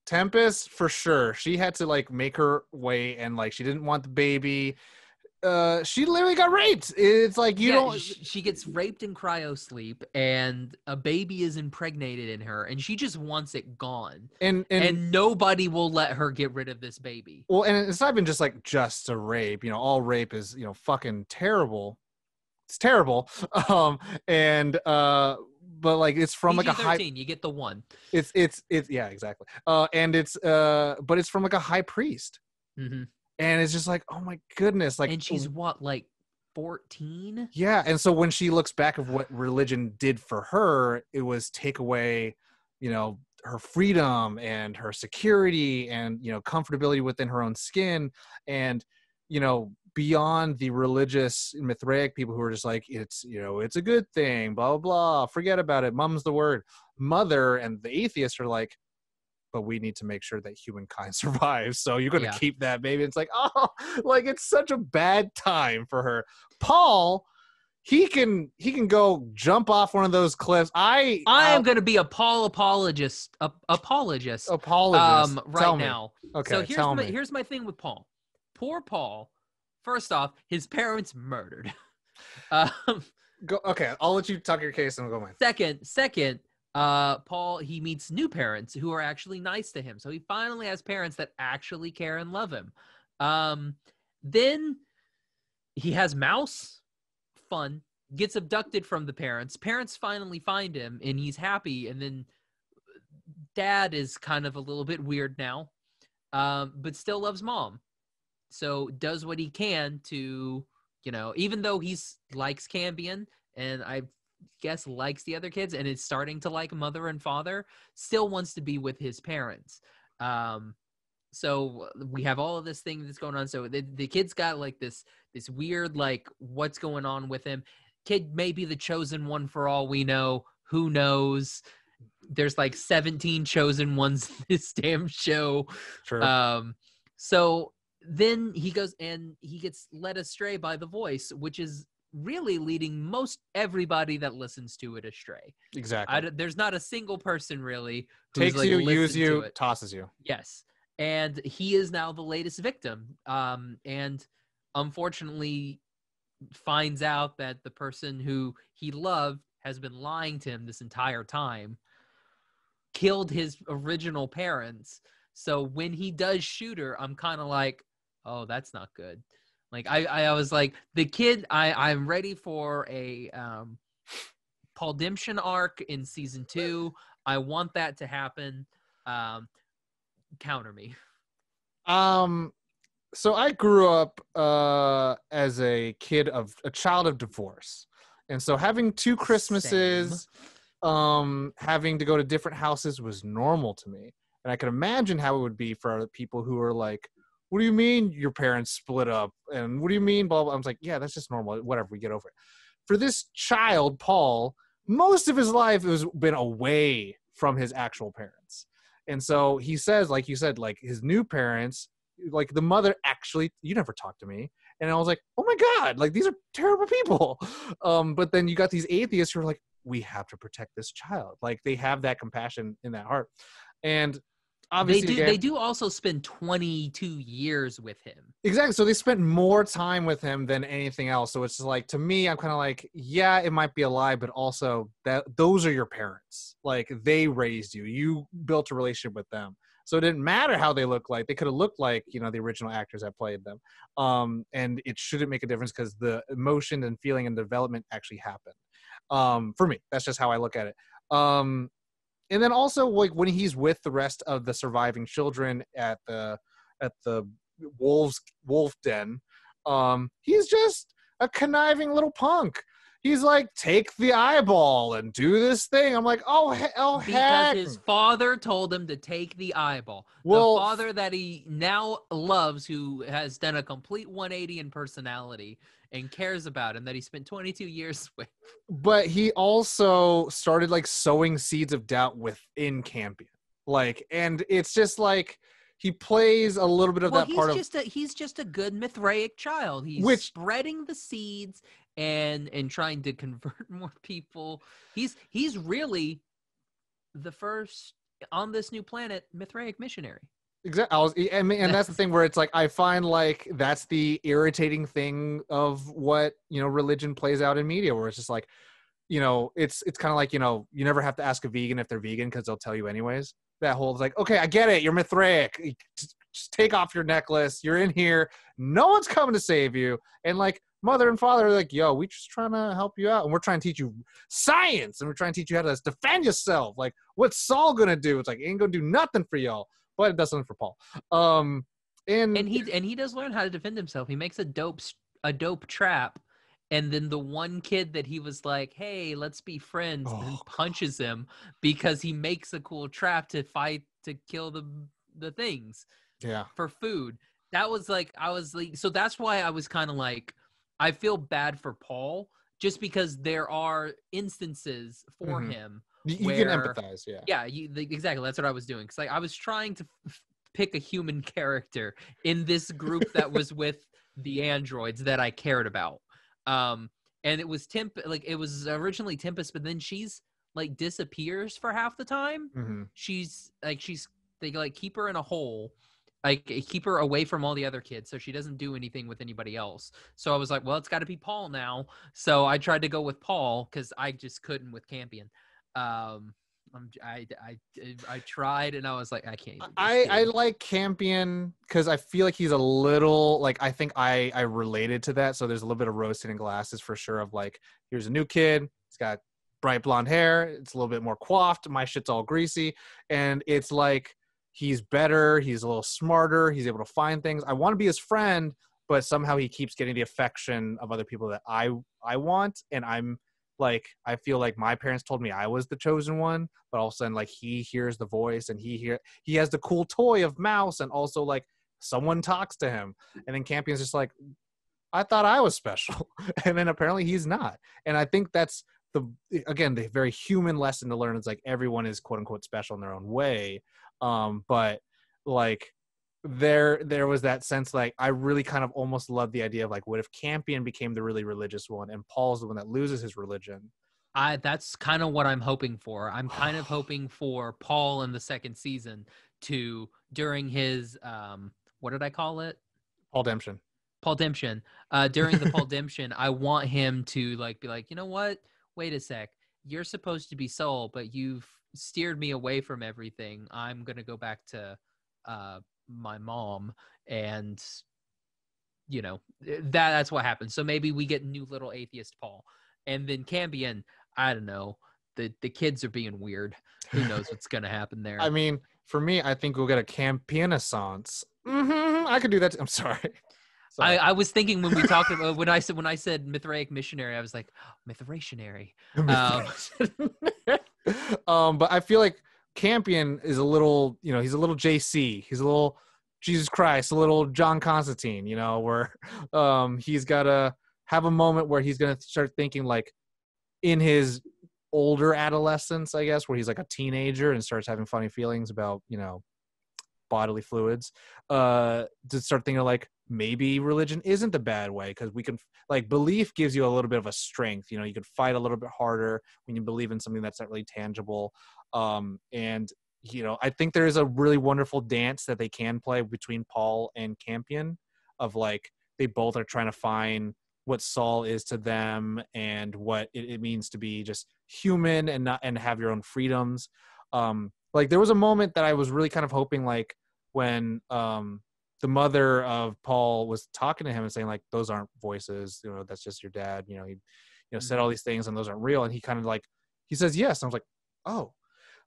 Tempest, for sure. She had to like make her way, and like she didn't want the baby. She literally got raped. It's like she gets raped in cryo sleep, and a baby is impregnated in her, and she just wants it gone. And nobody will let her get rid of this baby. Well, and it's not even just a rape. All rape is fucking terrible. It's terrible. But like it's from PG-13, like a high. You get the one. It's yeah, exactly. And it's but it's from like a high priest. Mm-hmm. And it's just like, oh my goodness, like, and she's what, like 14? Yeah, and so when she looks back of what religion did for her, it was take away, her freedom and her security and comfortability within her own skin, and beyond the religious Mithraic people who are just like, it's it's a good thing, blah blah blah, forget about it, mum's the word. Mother and the atheists are like, but we need to make sure that humankind survives. So you're going to keep that baby. It's like, oh, like it's such a bad time for her. Paul, he can go jump off one of those cliffs. I am going to be a Paul apologist right now. Okay, so here's my thing with Paul. Poor Paul. First off, his parents murdered. Okay, I'll let you talk your case and I'll go mine. Second, Paul, he meets new parents who are actually nice to him. So he finally has parents that actually care and love him. Then he has Mouse, fun, gets abducted from the parents. Parents finally find him and he's happy. And then Dad is kind of a little bit weird now, but still loves Mom. So does what he can to, even though likes Cambion, and I guess likes the other kids and is starting to like Mother and Father, still wants to be with his parents. So we have all of this thing that's going on. So the kid's got like this weird, like, what's going on with him. Kid may be the chosen one for all we know. Who knows? There's like 17 chosen ones in this damn show. Sure. So then he goes and he gets led astray by the voice, which is really leading most everybody that listens to it astray. Exactly. There's not a single person really who's Takes like you, listened use you, to it. tosses you. Yes. And he is now the latest victim. And unfortunately finds out that the person who he loved has been lying to him this entire time, killed his original parents. So when he does shoot her, I'm kind of like, oh, that's not good. Like I was like, the kid, I'm ready for a Paul Demption arc in season 2. I want that to happen. Counter me. So I grew up as a child of divorce. And so having 2 Christmases, having to go to different houses was normal to me. And I can imagine how it would be for other people who are like, what do you mean your parents split up? And what do you mean, blah, blah. I was like, yeah, that's just normal. Whatever, we get over it. For this child, Paul, most of his life has been away from his actual parents. And so he says, like you said, like his new parents, like the mother actually, you never talked to me. And I was like, oh my God, like these are terrible people. But then you got these atheists who are like, we have to protect this child. Like they have that compassion in that heart. And obviously they do also spend 22 years with him. Exactly. So they spent more time with him than anything else. So it's just like, to me, I'm kind of like, yeah, it might be a lie, but also that those are your parents. Like they raised you. You built a relationship with them. So it didn't matter how they look like. They could have looked like, you know, the original actors that played them. And it shouldn't make a difference because the emotion and feeling and development actually happened. For me, that's just how I look at it. And then also, like when he's with the rest of the surviving children at the wolf den, he's just a conniving little punk. He's like, take the eyeball and do this thing. I'm like, because heck. His father told him to take the eyeball. Well, the father that he now loves, who has done a complete 180 in personality and cares about him, that he spent 22 years with. But he also started like sowing seeds of doubt within Campion. Like, and it's just like, he plays a little bit of that part of... He's just a good Mithraic child. He's spreading the seeds and trying to convert more people. He's really the first on this new planet Mithraic missionary. Exactly. And that's the thing where it's like, I find like that's the irritating thing of what, you know, religion plays out in media, where it's just like, you know, it's kind of like, you know, you never have to ask a vegan if they're vegan because they'll tell you anyways. That whole like, okay, I get it, you're Mithraic, just take off your necklace, you're in here, no one's coming to save you. And like mother and father are like, yo, we just trying to help you out, and we're trying to teach you science, and we're trying to teach you how to defend yourself. Like, what's Saul gonna do? It's like, it ain't gonna do nothing for y'all, but it does something for Paul. And he does learn how to defend himself. He makes a dope trap. And then the one kid that he was like, hey, let's be friends, and punches him because he makes a cool trap to kill the things. Yeah. For food. That was like, I was like, so that's why I was kind of like, I feel bad for Paul, just because there are instances for him. You can empathize, yeah. Yeah, exactly. That's what I was doing. Because like, I was trying to pick a human character in this group that was with the androids that I cared about. And it was it was originally Tempest, but then she's like disappears for half the time. They like keep her in a hole, like keep her away from all the other kids, so she doesn't do anything with anybody else. So I was like, well, it's got to be Paul now. So I tried to go with Paul because I just couldn't with Campion. I tried, and I was like, I can't even. I like Campion because I feel like he's a little like, I think I related to that. So there's a little bit of rose tinted glasses for sure, of like, here's a new kid, he's got bright blonde hair, it's a little bit more coiffed, my shit's all greasy, and it's like, he's better, he's a little smarter, he's able to find things. I want to be his friend, but somehow he keeps getting the affection of other people that I want, and I'm like I feel like my parents told me I was the chosen one, but all of a sudden like he hears the voice and he has the cool toy of Mouse, and also like someone talks to him, and then Campion's just like, I thought I was special, and then apparently he's not. And I think that's the very human lesson to learn. It's like everyone is quote unquote special in their own way, but like there was that sense like I really kind of almost love the idea of like, what if Campion became the really religious one and Paul's the one that loses his religion? That's kind of what I'm hoping for. I'm kind of hoping for Paul in the second season to, during his what did I call it? Paul Demption. During the Paul Demption, I want him to like be like, you know what? Wait a sec. You're supposed to be Soul, but you've steered me away from everything. I'm gonna go back to my mom, and you know that's what happens. So maybe we get new little atheist Paul, and then Campion. I don't know. The kids are being weird. Who knows what's gonna happen there? I mean, for me, I think we'll get a Campionaissance. I could do that. I'm sorry. I was thinking when we talked about when I said Mithraic missionary, I was like, oh, Mithraisonary. But I feel like Campion is a little, he's a little JC. He's a little Jesus Christ, a little John Constantine, where he's got to have a moment where he's going to start thinking like in his older adolescence, I guess, where he's like a teenager and starts having funny feelings about, bodily fluids, to start thinking like maybe religion isn't a bad way, because we can like belief gives you a little bit of a strength. You can fight a little bit harder when you believe in something that's not really tangible. And I think there is a really wonderful dance that they can play between Paul and Campion of like they both are trying to find what Saul is to them and what it means to be just human and have your own freedoms. Like there was a moment that I was really kind of hoping like when the mother of Paul was talking to him and saying like, those aren't voices, that's just your dad. He said all these things and those aren't real. And he kind of like, he says, yes. And I was like, oh,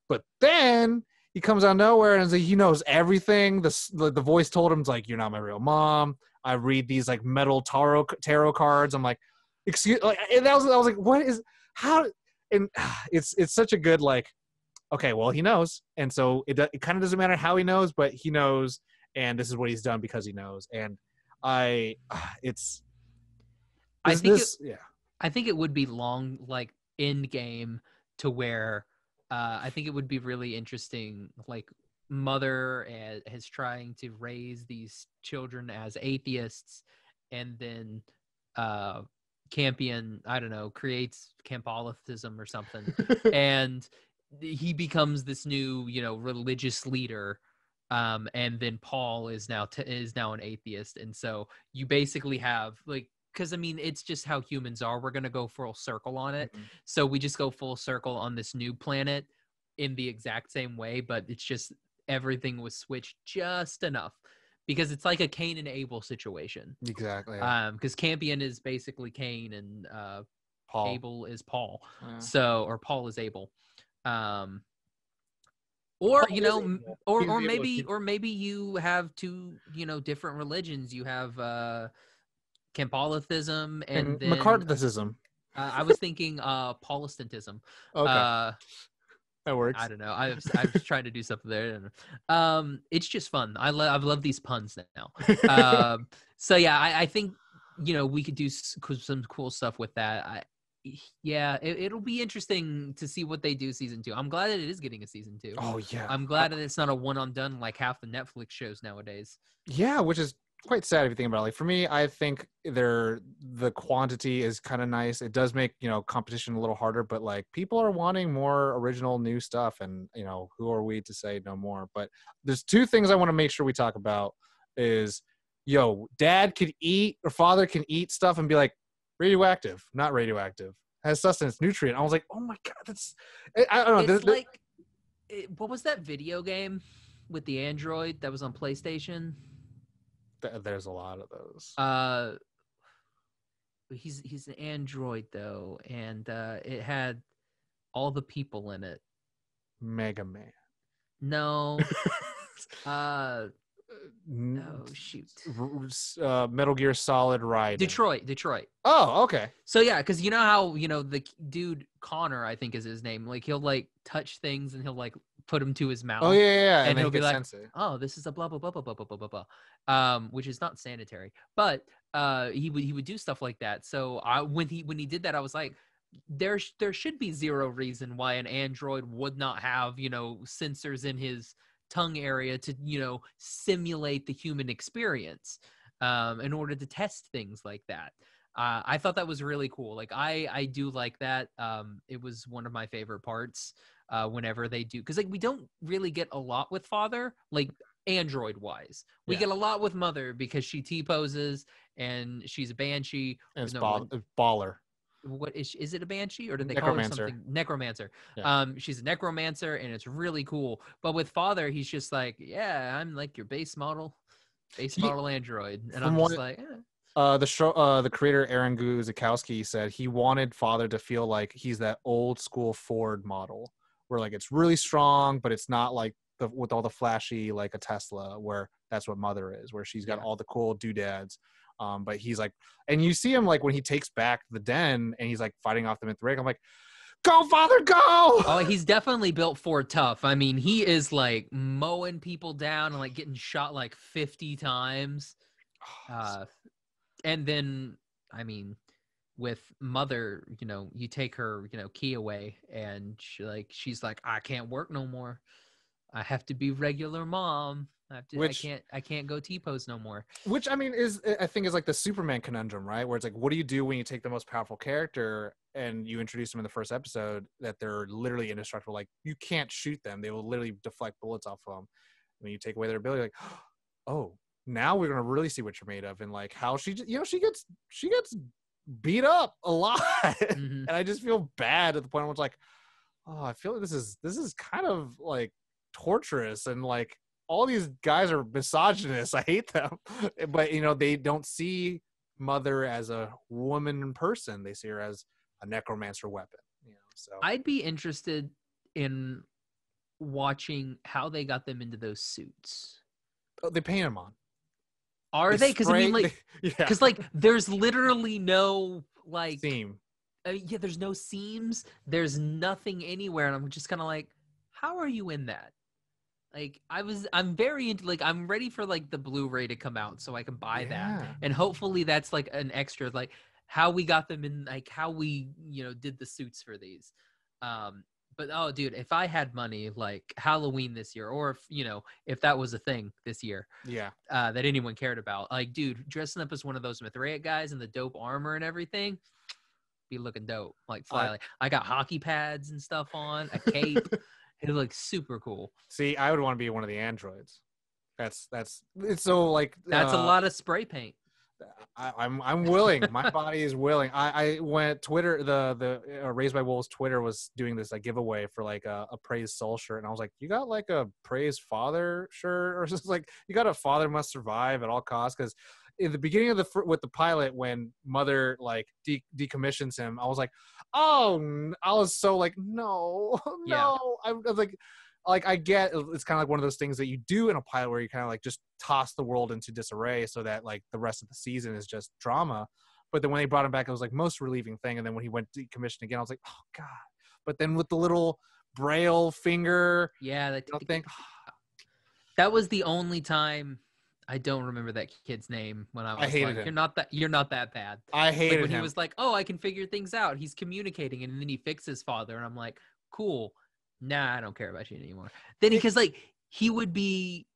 but then he comes out of nowhere and like, he knows everything. The voice told him, like, you're not my real mom. I read these like metal tarot cards. I'm like, excuse, like, and I was like, what is, how? And it's such a good, like, okay, well, he knows. And so it kind of doesn't matter how he knows, but he knows. And this is what he's done because he knows. And I think it would be long, like end game to where I think it would be really interesting, like mother is trying to raise these children as atheists, and then Campion, I don't know, creates Catholicism or something, and he becomes this new, religious leader. And then Paul is now an atheist, and so you basically have like, because I mean it's just how humans are. We're gonna go full circle on it, so we just go full circle on this new planet in the exact same way, but it's just everything was switched just enough because it's like a Cain and Abel situation. Exactly. Because Campion is basically Cain and Paul. Abel is Paul. Yeah. So, or Paul is Abel. Or maybe you have two different religions. You have Catholicism and then McCarthyism. I was thinking Paulistantism. Okay, that works. I don't know. I was trying to do something there. It's just fun. I love these puns now. So yeah, I think we could do some cool stuff with that. It'll be interesting to see what they do season 2. I'm glad that it is getting a season 2. Oh yeah. I'm glad that it's not a one and done like half the Netflix shows nowadays. Yeah, which is quite sad if you think about it. Like for me, I think the quantity is kind of nice. It does make, competition a little harder, but like people are wanting more original new stuff, and who are we to say no more? But there's two things I want to make sure we talk about is dad could eat or father can eat stuff and be like, radioactive, not radioactive, has sustenance, nutrient. I was like, oh my god, that's I don't know. It's what was that video game with the android that was on PlayStation? There's a lot of those. He's an android though, and it had all the people in it. Mega Man. No. Oh shoot. Metal Gear Solid Raiden. Detroit. Oh, okay. So yeah, because you know how the dude Connor, I think is his name. Like he'll like touch things and he'll like put them to his mouth. Oh yeah. And he'll be like, "Oh, this is a blah blah blah blah blah blah blah blah," which is not sanitary. But he would do stuff like that. So when he did that, I was like, there should be zero reason why an android would not have sensors in his tongue area to simulate the human experience in order to test things like that. I thought that was really cool. Like I do like that. It was one of my favorite parts whenever they do, because like we don't really get a lot with Father, like android wise. We get a lot with Mother because she T-poses and she's a banshee. And it's baller. What is it a banshee or did they call her something? Necromancer. Yeah. She's a necromancer and it's really cool. But with Father, he's just like, yeah, I'm like your base model android, and I'm just like, the creator Aaron Guzikowski said he wanted Father to feel like he's that old school Ford model where like it's really strong, but it's not like with all the flashy like a Tesla, where that's what Mother is, where she's got all the cool doodads. But he's like, and you see him like when he takes back the den and he's like fighting off the Mithraic. I'm like, go Father, go! Oh, he's definitely built for tough. I mean, he is like mowing people down and like getting shot like 50 times. And then, I mean, with Mother, you take her, key away, and she's like, I can't work no more. I have to be regular mom. I can't go T-pose no more. Which I mean I think is like the Superman conundrum, right? Where it's like, what do you do when you take the most powerful character and you introduce them in the first episode that they're literally indestructible? Like you can't shoot them; they will literally deflect bullets off of them. When you take away their ability, like, oh, now we're gonna really see what you're made of, and like how she gets beat up a lot, and I just feel bad at the point where it's like, oh, I feel like this is kind of like torturous, and like all these guys are misogynists. I hate them, but they don't see Mother as a woman in person; they see her as a necromancer weapon. So I'd be interested in watching how they got them into those suits. Oh, they paint them on. Are they? Because I mean, like, because like, there's literally no like seam. There's no seams. There's nothing anywhere, and I'm just kind of like, how are you in that? Like, I'm very into, like, I'm ready for like the Blu-ray to come out so I can buy that, and hopefully that's like an extra, like how we got them in, like how we did the suits for these. But oh, dude, if I had money, like Halloween this year, or if that was a thing this year, that anyone cared about, like, dude, dressing up as one of those Mithraic guys in the dope armor and everything, be looking dope, like fly. Like, I got hockey pads and stuff on, a cape. It looks super cool. See, I would want to be one of the androids. That's it's so like that's a lot of spray paint. I'm willing. My body is willing. I went Twitter. The Raised by Wolves Twitter was doing this giveaway for like a Praise Soul shirt, and I was like, you got like a Praise Father shirt, or just like you got a Father Must Survive at all costs? Because in the beginning of with the pilot, when Mother like decommissions him, I was like, oh, I was so like, no. I was like I get it's kind of like one of those things that you do in a pilot where you kind of like just toss the world into disarray so that like the rest of the season is just drama. But then when they brought him back, it was like most relieving thing. And then when he went decommissioned again, I was like, oh god. But then with the little braille finger, that was the only time. I don't remember that kid's name when I was hated like, him. You're not that bad. I hated when him. He was like, oh, I can figure things out. He's communicating, and then he fixes Father, and I'm like, cool. Nah, I don't care about you anymore. Then because like he would be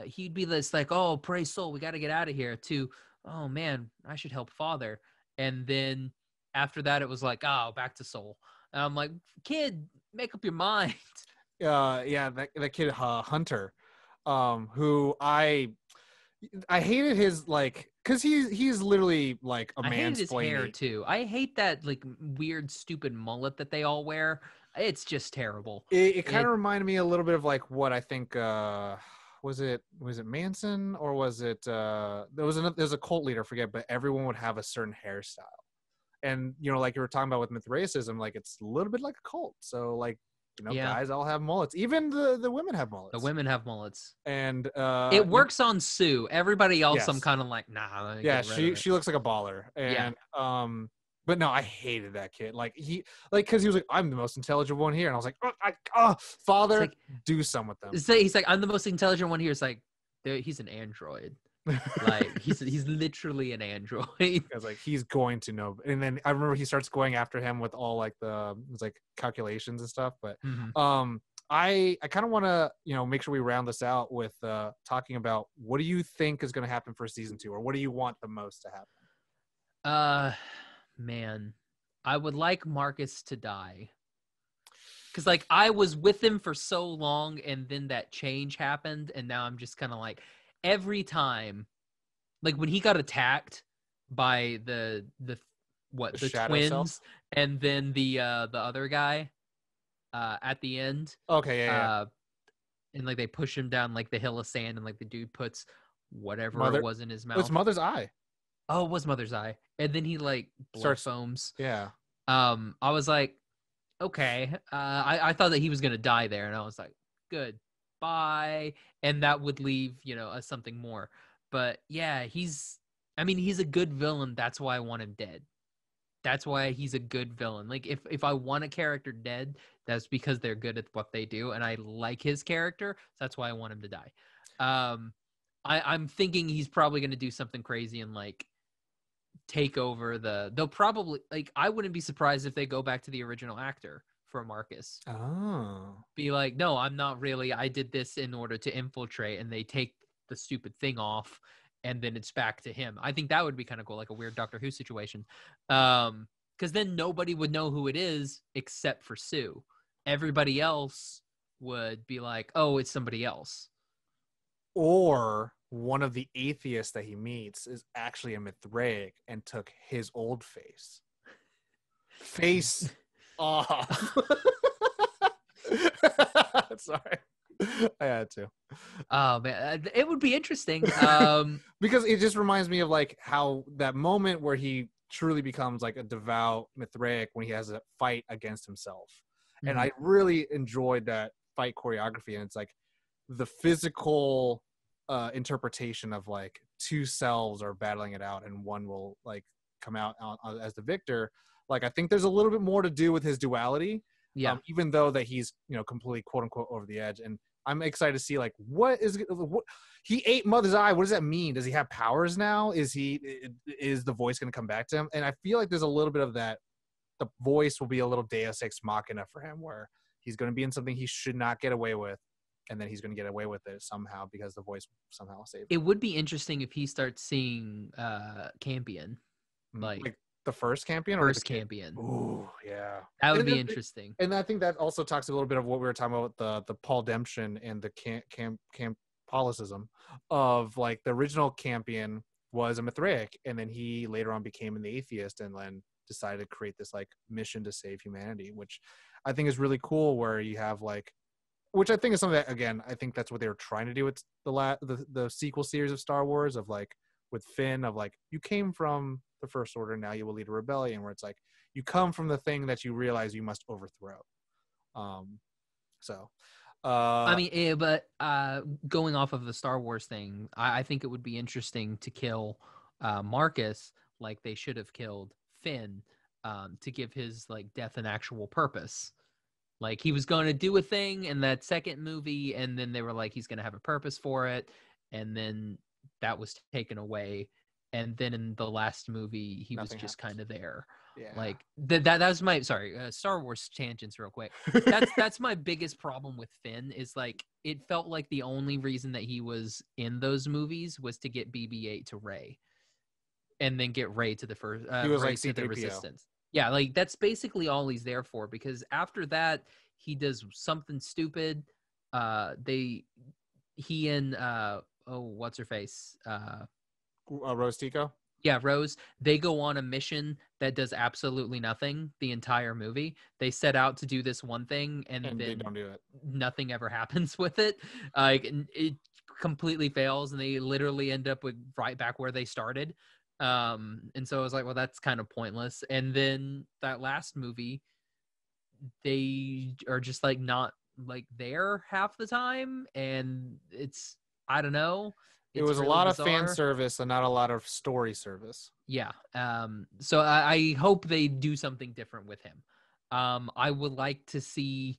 he'd be this like, oh, praise soul, we got to get out of here, to, oh man, I should help Father. And then after that it was like, oh, back to soul. And I'm like, kid, make up your mind. That kid Hunter, who I hated his like, because he's literally like a mansplaining. I hated his hair too. I hate that like weird stupid mullet that they all wear. It's just terrible. It kind of reminded me a little bit of like what I think was it Manson, or was it there's a cult leader, I forget, but everyone would have a certain hairstyle. And like you were talking about with Mithraism, like it's a little bit like a cult. So like guys all have mullets. Even the women have mullets. The women have mullets. And it works on Sue. Everybody else, I'm kind of like, nah. Yeah, she looks like a baller. And but no, I hated that kid. Like because he was like, I'm the most intelligent one here, and I was like, father, like, do some with them. So he's like, I'm the most intelligent one here. It's like, he's an android. Like he's literally an android. Because like he's going to know. And then I remember he starts going after him with all like calculations and stuff. But I kind of want to make sure we round this out with talking about what do you think is going to happen for season 2, or what do you want the most to happen? Man, I would like Marcus to die. Because, like, I was with him for so long, and then that change happened, and now I'm just kind of like, every time, like, when he got attacked by the twins, self? And then the other guy at the end. Okay, yeah. And, like, they push him down, like, the hill of sand, and, like, the dude puts whatever it was in his mouth. It's Mother's Eye. Oh, it was Mother's Eye. And then he, like, blood foams. Yeah. I was like, okay. I thought that he was going to die there. And I was like, good. Bye. And that would leave, something more. But, yeah, he's a good villain. That's why I want him dead. That's why he's a good villain. Like, if I want a character dead, that's because they're good at what they do. And I like his character. So that's why I want him to die. I'm thinking he's probably going to do something crazy and, like, take over they'll probably, like, I wouldn't be surprised if they go back to the original actor for Marcus. Be like, no, I'm not really, I did this in order to infiltrate, and they take the stupid thing off and then it's back to him. I think that would be kind of cool, like a weird Doctor Who situation. Because then nobody would know who it is except for Sue. Everybody else would be like, oh, it's somebody else. Or one of the atheists that he meets is actually a Mithraic and took his old face. Face off. Sorry. I had to. Oh, man. It would be interesting. Because it just reminds me of like how that moment where he truly becomes like a devout Mithraic when he has a fight against himself. Mm-hmm. And I really enjoyed that fight choreography. And it's like the physical interpretation of like two selves are battling it out and one will like come out as the victor. Like I think there's a little bit more to do with his duality, even though that he's completely quote unquote over the edge. And I'm excited to see like what he ate Mother's Eye. What does that mean? Does he have powers now? Is the voice going to come back to him? And I feel like there's a little bit of that. The voice will be a little Deus Ex Machina for him, where he's going to be in something he should not get away with. And then he's going to get away with it somehow because the voice somehow saved him. It would be interesting if he starts seeing Campion. Like the first Campion? First Campion. Ooh, yeah. That would be interesting. And I think that also talks a little bit of what we were talking about, the Paul Demption and the Catholicism of like the original Campion was a Mithraic, and then he later on became an atheist and then decided to create this like mission to save humanity, which I think is really cool, where you have like, which I think is something that, again, I think that's what they were trying to do with the sequel series of Star Wars, of like with Finn, of like, you came from the First Order, now you will lead a rebellion, where it's like you come from the thing that you realize you must overthrow. But going off of the Star Wars thing, I think it would be interesting to kill Marcus like they should have killed Finn, to give his like death an actual purpose. Like he was going to do a thing in that second movie, and then they were like, he's going to have a purpose for it. And then that was taken away. And then in the last movie, he was just kind of there. Yeah. Like that was my, Star Wars tangents real quick. That's my biggest problem with Finn, is like, it felt like the only reason that he was in those movies was to get BB-8 to Rey. And then get Rey to the first, he was Rey like to the C-3PO. Resistance. Yeah, like that's basically all he's there for, because after that he does something stupid. He and what's her face? Rose Tico? Yeah, Rose. They go on a mission that does absolutely nothing the entire movie. They set out to do this one thing, and then they don't do it. Nothing ever happens with it. It completely fails, and they literally end up with right back where they started. And so I was like, well, that's kind of pointless. And then that last movie, they are just like not like there half the time, and it's, I don't know. It It's was a really lot of fan bizarre. service and not a lot of story service. Yeah. So I hope they do something different with him. I would like to see.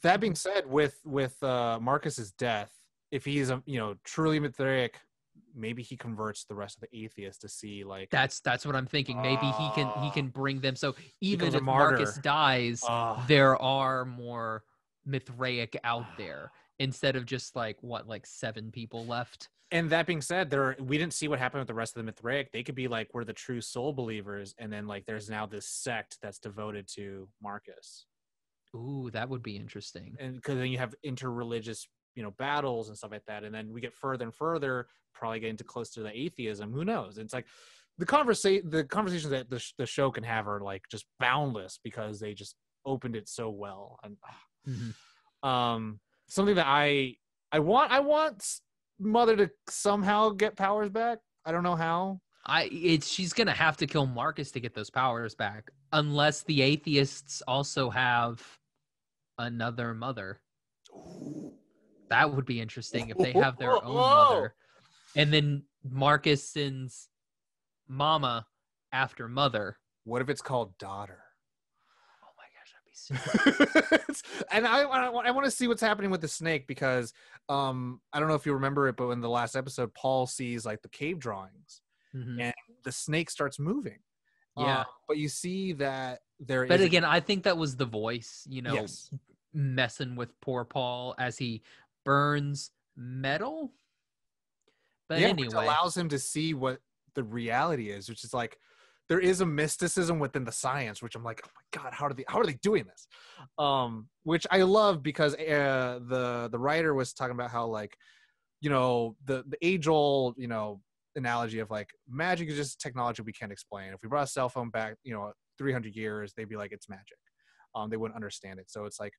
That being said, with Marcus's death, if he's a truly Mithraic, maybe he converts the rest of the atheists to see like That's what I'm thinking. Maybe he can bring them. So becomes even a if Marcus martyr. dies, there are more Mithraic out there instead of just like 7 people left. And that being said, we didn't see what happened with the rest of the Mithraic. They could be like, we're the true soul believers, and then like there's now this sect that's devoted to Marcus. Ooh, that would be interesting. And because then you have interreligious, battles and stuff like that, and then we get further and further, probably getting to close to the atheism. Who knows? It's like the conversations that the show can have are like just boundless because they just opened it so well. And something that I want Mother to somehow get powers back. I don't know how. She's gonna have to kill Marcus to get those powers back, unless the atheists also have another mother. That would be interesting if they have their own mother, and then Marcus sends mama after mother. What if it's called daughter? Oh my gosh, that'd be so. And I want to see what's happening with the snake, because I don't know if you remember it, but in the last episode, Paul sees like the cave drawings, and the snake starts moving. Yeah, but you see that there. But again, I think that was the voice, Yes. messing with poor Paul as he burns metal. But anyway, which allows him to see what the reality is, which is like there is a mysticism within the science, which I'm like, oh my god, how are they doing this? Which I love, because the writer was talking about how like the age old analogy of like magic is just technology we can't explain. If we brought a cell phone back 300 years, they'd be like, it's magic. They wouldn't understand it. So it's like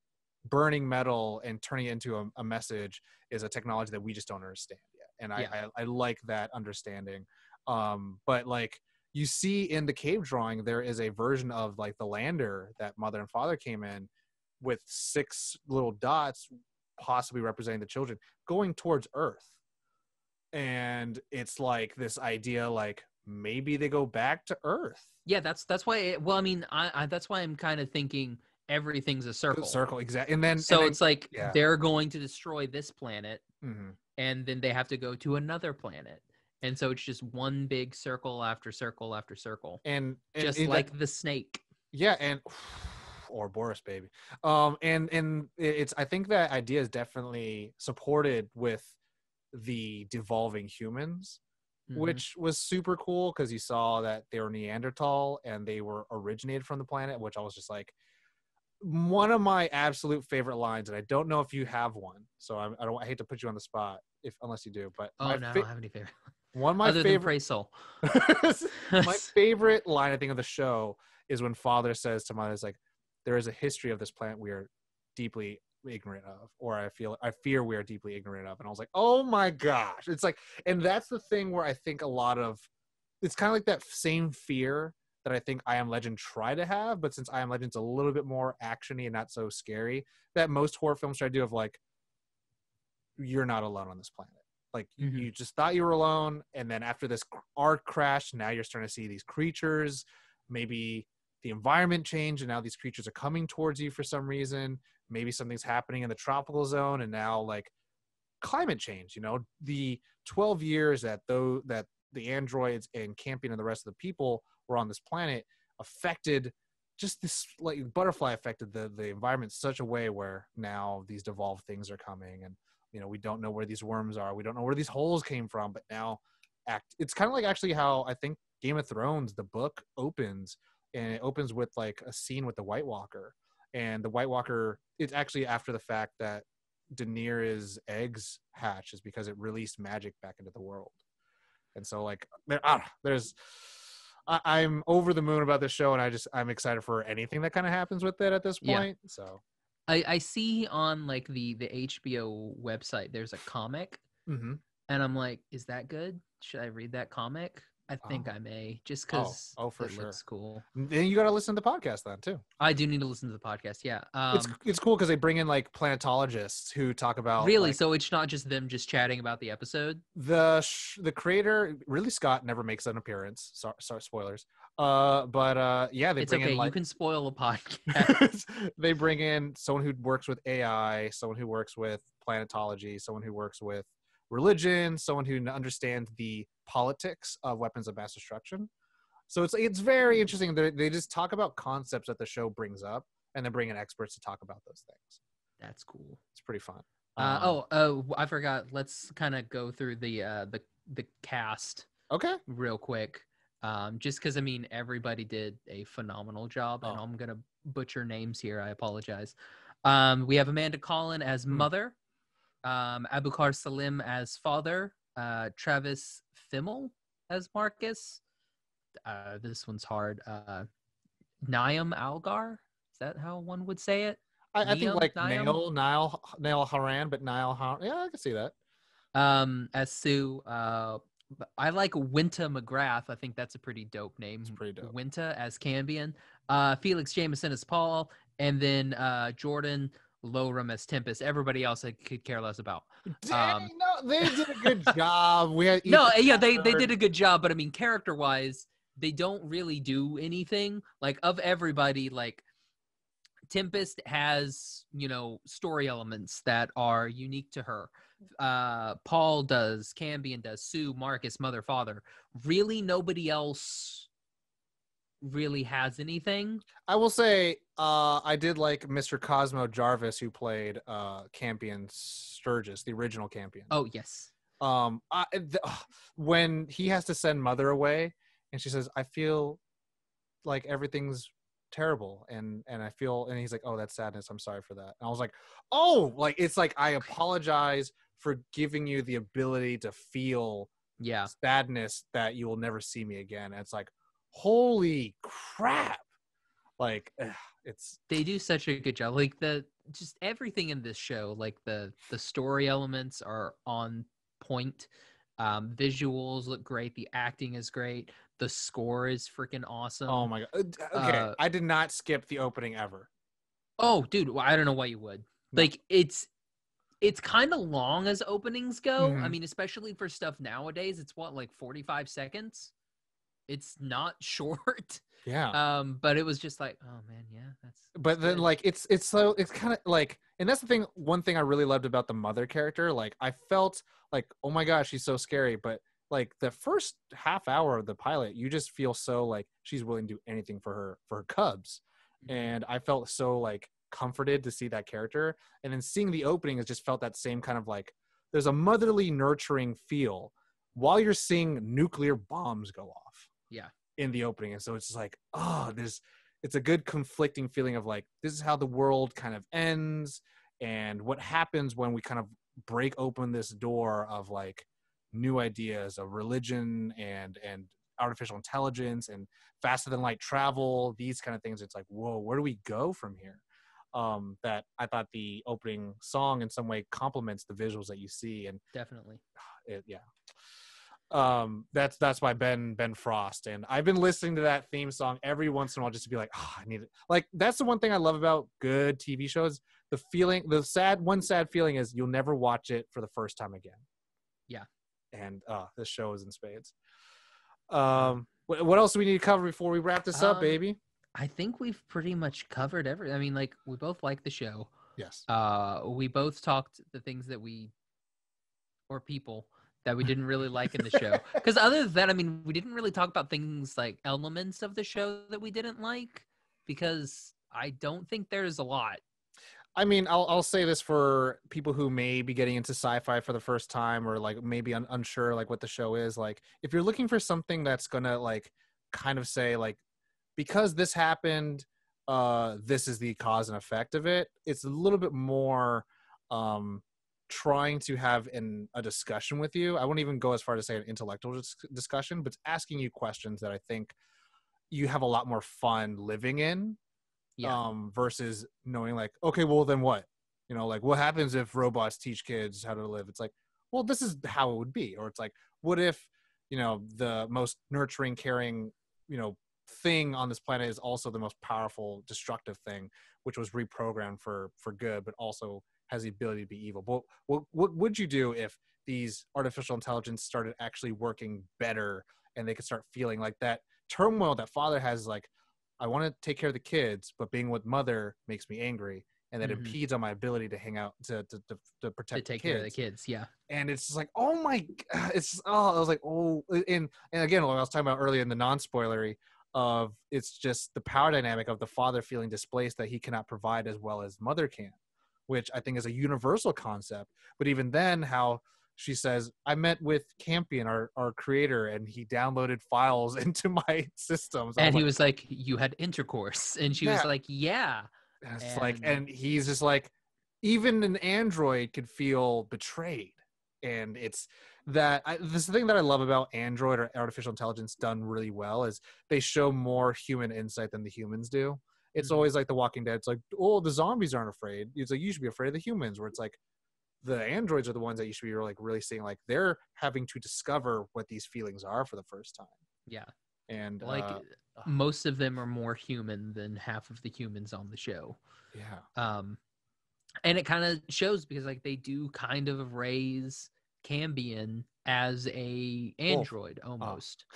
burning metal and turning it into a message is a technology that we just don't understand yet. And I like that understanding. But like you see in the cave drawing, there is a version of like the lander that mother and father came in with 6 little dots, possibly representing the children, going towards Earth. And it's like this idea, like maybe they go back to Earth. Yeah, that's why. Well, I mean, that's why I'm kind of thinking everything's a circle. Circle, exactly. And then it's like they're going to destroy this planet, and then they have to go to another planet, and so it's just one big circle after circle after circle, and just like the snake. Yeah, and or Boris, baby. And it's, I think that idea is definitely supported with the devolving humans, which was super cool, because you saw that they were Neanderthal and they were originated from the planet, which I was just like, one of my absolute favorite lines, and I don't know if you have one, so I hate to put you on the spot unless you do, but I don't have any favorite. One of my other favorite, than Praise Soul. My favorite line, I think, of the show is when father says to mother, "Is like, there is a history of this planet we are deeply ignorant of, or I fear we are deeply ignorant of." And I was like, oh my gosh. It's like, and that's the thing where I think a lot of, it's kind of like that same fear that I think I Am Legend try to have, but since I Am Legend's a little bit more actiony and not so scary, that most horror films try to do, of like, you're not alone on this planet. Like you just thought you were alone, and then after this arc crash, now you're starting to see these creatures. Maybe the environment changed, and now these creatures are coming towards you for some reason. Maybe something's happening in the tropical zone, and now like climate change. The 12 years that the androids and Campion and the rest of the people were on this planet affected just this, like, butterfly affected the environment in such a way where now these devolved things are coming, and we don't know where these worms are, we don't know where these holes came from, but now it's kind of like actually how I think Game of Thrones, the book, opens, and it opens with like a scene with the White Walker, and the White Walker, it's actually after the fact that Daenerys' eggs hatch is because it released magic back into the world. And so like I'm over the moon about this show, and I'm excited for anything that kind of happens with it at this point. Yeah. So I see on like the HBO website there's a comic, and I'm like, is that good? Should I read that comic? I think I may, just Oh, because for it sure. looks cool. Then you got to listen to the podcast then too. I do need to listen to the podcast. Yeah. It's cool because they bring in like planetologists who talk about really. like, So it's not just them just chatting about the episode. the creator Ridley Scott never makes an appearance. Sorry, spoilers. Yeah, they It's bring okay. in like You can spoil a podcast. they bring in someone who works with AI, someone who works with planetology, someone who works with religion, someone who understands the politics of weapons of mass destruction. So it's very interesting. They just talk about concepts that the show brings up, and then bring in experts to talk about those things. That's cool. It's pretty fun. I forgot. Let's kind of go through the cast. Okay. Real quick. Just because I mean everybody did a phenomenal job, and I'm gonna butcher names here. I apologize. We have Amanda Collin as mother, Abukar Salim as father, Travis Fimmel as Marcus. This one's hard. Niam Algar. Is that how one would say it? I think like Niall Horan, but Niall Horan. Yeah, I can see that. As Sue. I like Winta McGrath. I think that's a pretty dope name. It's pretty dope. Winta as Cambion. Felix Jameson as Paul. And then Jordan Lowram as Tempest. Everybody else I could care less about. Dang, no, they did a good job. They did a good job. But I mean, character-wise, they don't really do anything. Like, of everybody, like, Tempest has, story elements that are unique to her. Paul does, Cambion does, Sue, Marcus, mother, father. Really, nobody else really has anything. I will say, I did like Mr. Cosmo Jarvis, who played Campion Sturgis, the original Campion. Oh, yes. When he has to send mother away, and she says, "I feel like everything's terrible," and I feel, and he's like, "Oh, that's sadness. I'm sorry for that." And I was like, "Oh, like it's like I apologize for giving you the ability to feel sadness that you will never see me again." And it's like, holy crap! Like they do such a good job. Like just everything in this show, like the story elements are on point. Visuals look great. The acting is great. The score is freaking awesome. Oh my god! Okay, I did not skip the opening ever. Oh, dude, well, I don't know why you would. No. Like it's kind of long as openings go. Mm-hmm. I mean, especially for stuff nowadays, it's like 45 seconds. It's not short. Yeah. But it was just like, oh man, yeah, that's. But then, like, it's kind of like, and that's the thing. One thing I really loved about the mother character, like, I felt like, oh my gosh, she's so scary. But like the first half hour of the pilot, you just feel so like she's willing to do anything for her cubs, and I felt so like comforted to see that character. And then seeing the opening, it just felt that same kind of like there's a motherly, nurturing feel while you're seeing nuclear bombs go off. Yeah. In the opening. And so it's just like, it's a good conflicting feeling of like, this is how the world kind of ends, and what happens when we kind of break open this door of like new ideas of religion and artificial intelligence and faster than light travel, these kind of things. It's like, whoa, where do we go from here? That I thought the opening song in some way complements the visuals that you see. And definitely. That's by Ben Frost, and I've been listening to that theme song every once in a while just to be like, I need it. Like, that's the one thing I love about good TV shows. The sad feeling is you'll never watch it for the first time again. Yeah. And this show is in spades. What else do we need to cover before we wrap this up, baby? I think we've pretty much covered everything. I mean, like, we both like the show. Yes. We both talked the things that people that we didn't really like in the show. Because other than that, I mean, we didn't really talk about things like elements of the show that we didn't like, because I don't think there's a lot. I mean, I'll say this for people who may be getting into sci-fi for the first time, or like maybe unsure like what the show is. Like, if you're looking for something that's gonna like kind of say like, because this happened, this is the cause and effect of it. It's a little bit more trying to have a discussion with you. I won't even go as far to say an intellectual discussion, but it's asking you questions that I think you have a lot more fun living in. Versus knowing like, okay, well then what? Like, what happens if robots teach kids how to live? It's like, well, this is how it would be. Or it's like, what if the most nurturing, caring, thing on this planet is also the most powerful, destructive thing, which was reprogrammed for good, but also has the ability to be evil. But what would you do if these artificial intelligence started actually working better, and they could start feeling like that turmoil that father has, like, I want to take care of the kids, but being with mother makes me angry, and that impedes on my ability to hang out, to protect, to take the kids. care of the kids. Yeah. And it's just like, oh my, I was like, oh, and again, what I was talking about earlier in the non-spoilery of, it's just the power dynamic of the father feeling displaced, that he cannot provide as well as mother can, which I think is a universal concept. But even then, how she says, I met with Campion, our creator, and he downloaded files into my systems. And he was like, you had intercourse. And she was like, yeah. And it's like, and he's just like, even an android could feel betrayed. And it's that this is the thing that I love about Android or artificial intelligence done really well, is they show more human insight than the humans do. It's always like The Walking Dead. It's like, oh, the zombies aren't afraid. It's like, you should be afraid of the humans, where it's like, the androids are the ones that you should be really seeing, like, they're having to discover what these feelings are for the first time. Yeah. And like most of them are more human than half of the humans on the show. Yeah. And it kind of shows, because like they do kind of raise Cambion as a android almost.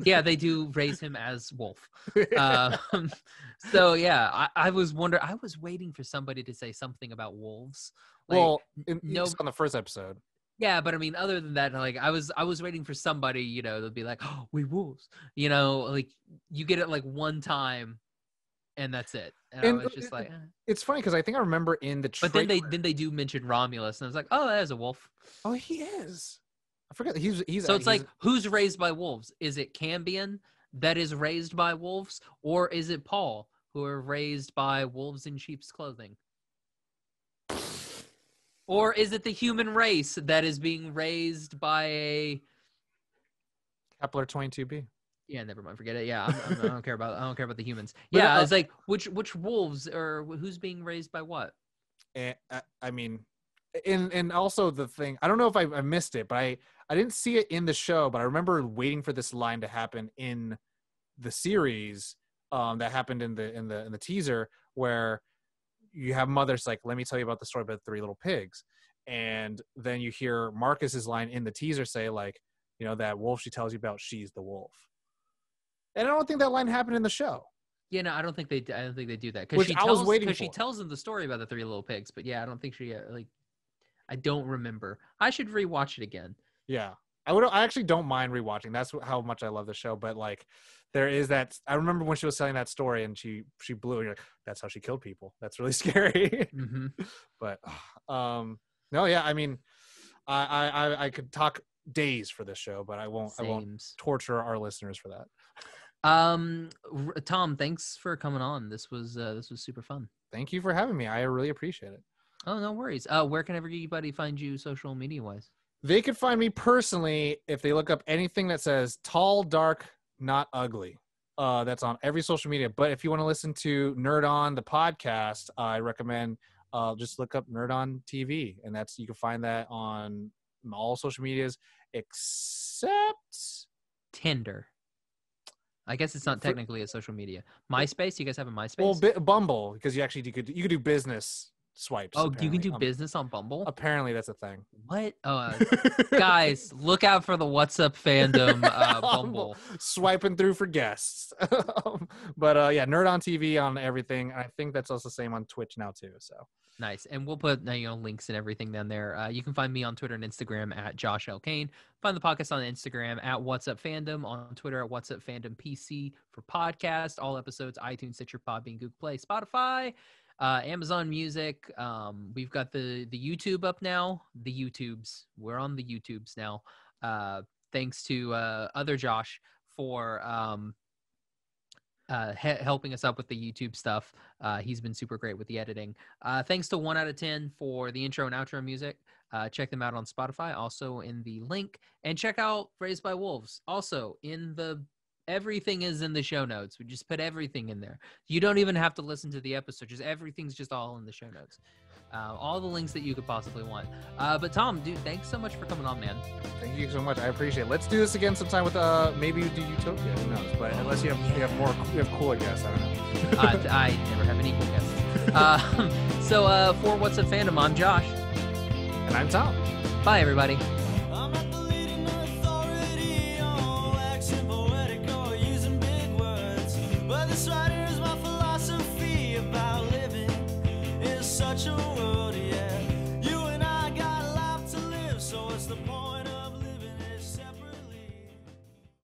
Yeah, they do raise him as Wolf. So yeah, I was waiting for somebody to say something about wolves. Like, well, on the first episode. Yeah, but I mean, other than that, like I was waiting for somebody, to be like, oh, we wolves. Like you get it like one time, and that's it. And I was just like, it's funny because I think I remember in the trailer. But then they do mention Romulus, and I was like, oh, that is a wolf. Oh, he is. I forgot he's. So it's like, who's raised by wolves? Is it Cambion that is raised by wolves, or is it Paul, who are raised by wolves in sheep's clothing? Or is it the human race that is being raised by a Kepler 22b? Yeah, never mind. Forget it. Yeah, I don't care about the humans. Yeah, it's like which wolves, or who's being raised by what? I mean, and also the thing, I don't know if I missed it, but I didn't see it in the show, but I remember waiting for this line to happen in the series. That happened in the teaser, where you have mother's like, let me tell you about the story about the three little pigs. And then you hear Marcus's line in the teaser say, like, that wolf she tells you about, she's the wolf. And I don't think that line happened in the show. Yeah, no, I don't think they do that. Because she tells them the story about the three little pigs, but yeah, I don't think she I don't remember. I should rewatch it again. Yeah. I actually don't mind rewatching. That's how much I love the show. But like, there is that. I remember when she was telling that story and she blew. And you're like, that's how she killed people. That's really scary. But no, yeah. I mean, I could talk days for this show, but I won't torture our listeners for that. Tom, thanks for coming on. This was super fun. Thank you for having me. I really appreciate it. Oh, no worries. Where can everybody find you social media wise? They could find me personally if they look up anything that says tall, dark, not ugly. That's on every social media. But if you want to listen to NerdOn, the podcast, I recommend just look up NerdOn TV. And you can find that on all social medias except Tinder. I guess it's not technically a social media. MySpace? You guys have a MySpace? Well, Bumble, because you could do business swipes. Oh, apparently. You can do business on Bumble? Apparently that's a thing. What? Guys, look out for the What's Up Fandom Bumble. Swiping through for guests. But yeah, NerdOn TV on everything. And I think that's also the same on Twitch now too. So nice. And we'll put links and everything down there. You can find me on Twitter and Instagram at Josh L. Cain. Find the podcast on Instagram at What's Up Fandom, on Twitter at What's Up Fandom PC for podcast. All episodes, iTunes, Stitcher, Podbean, Google Play, Spotify, Amazon Music. We've got the YouTube up now. The YouTubes. We're on the YouTubes now. Thanks to other Josh for helping us up with the YouTube stuff. He's been super great with the editing. Thanks to 1 Outta 10 for the intro and outro music. Check them out on Spotify, also in the link. And check out Raised by Wolves, also in the everything is in the show notes. We just put everything in there. You don't even have to listen to the episode. Everything's just all in the show notes. all the links that you could possibly want. But Tom, dude, thanks so much for coming on, man. Thank you so much. I appreciate it. Let's do this again sometime with maybe we do Utopia. Who knows? But unless you have cooler guests, I don't know. I never have any cool guests. So for What's Up Fandom, I'm Josh. And I'm Tom. Bye, everybody. I'm not the leading authority on waxing poetic or using big words, but this writing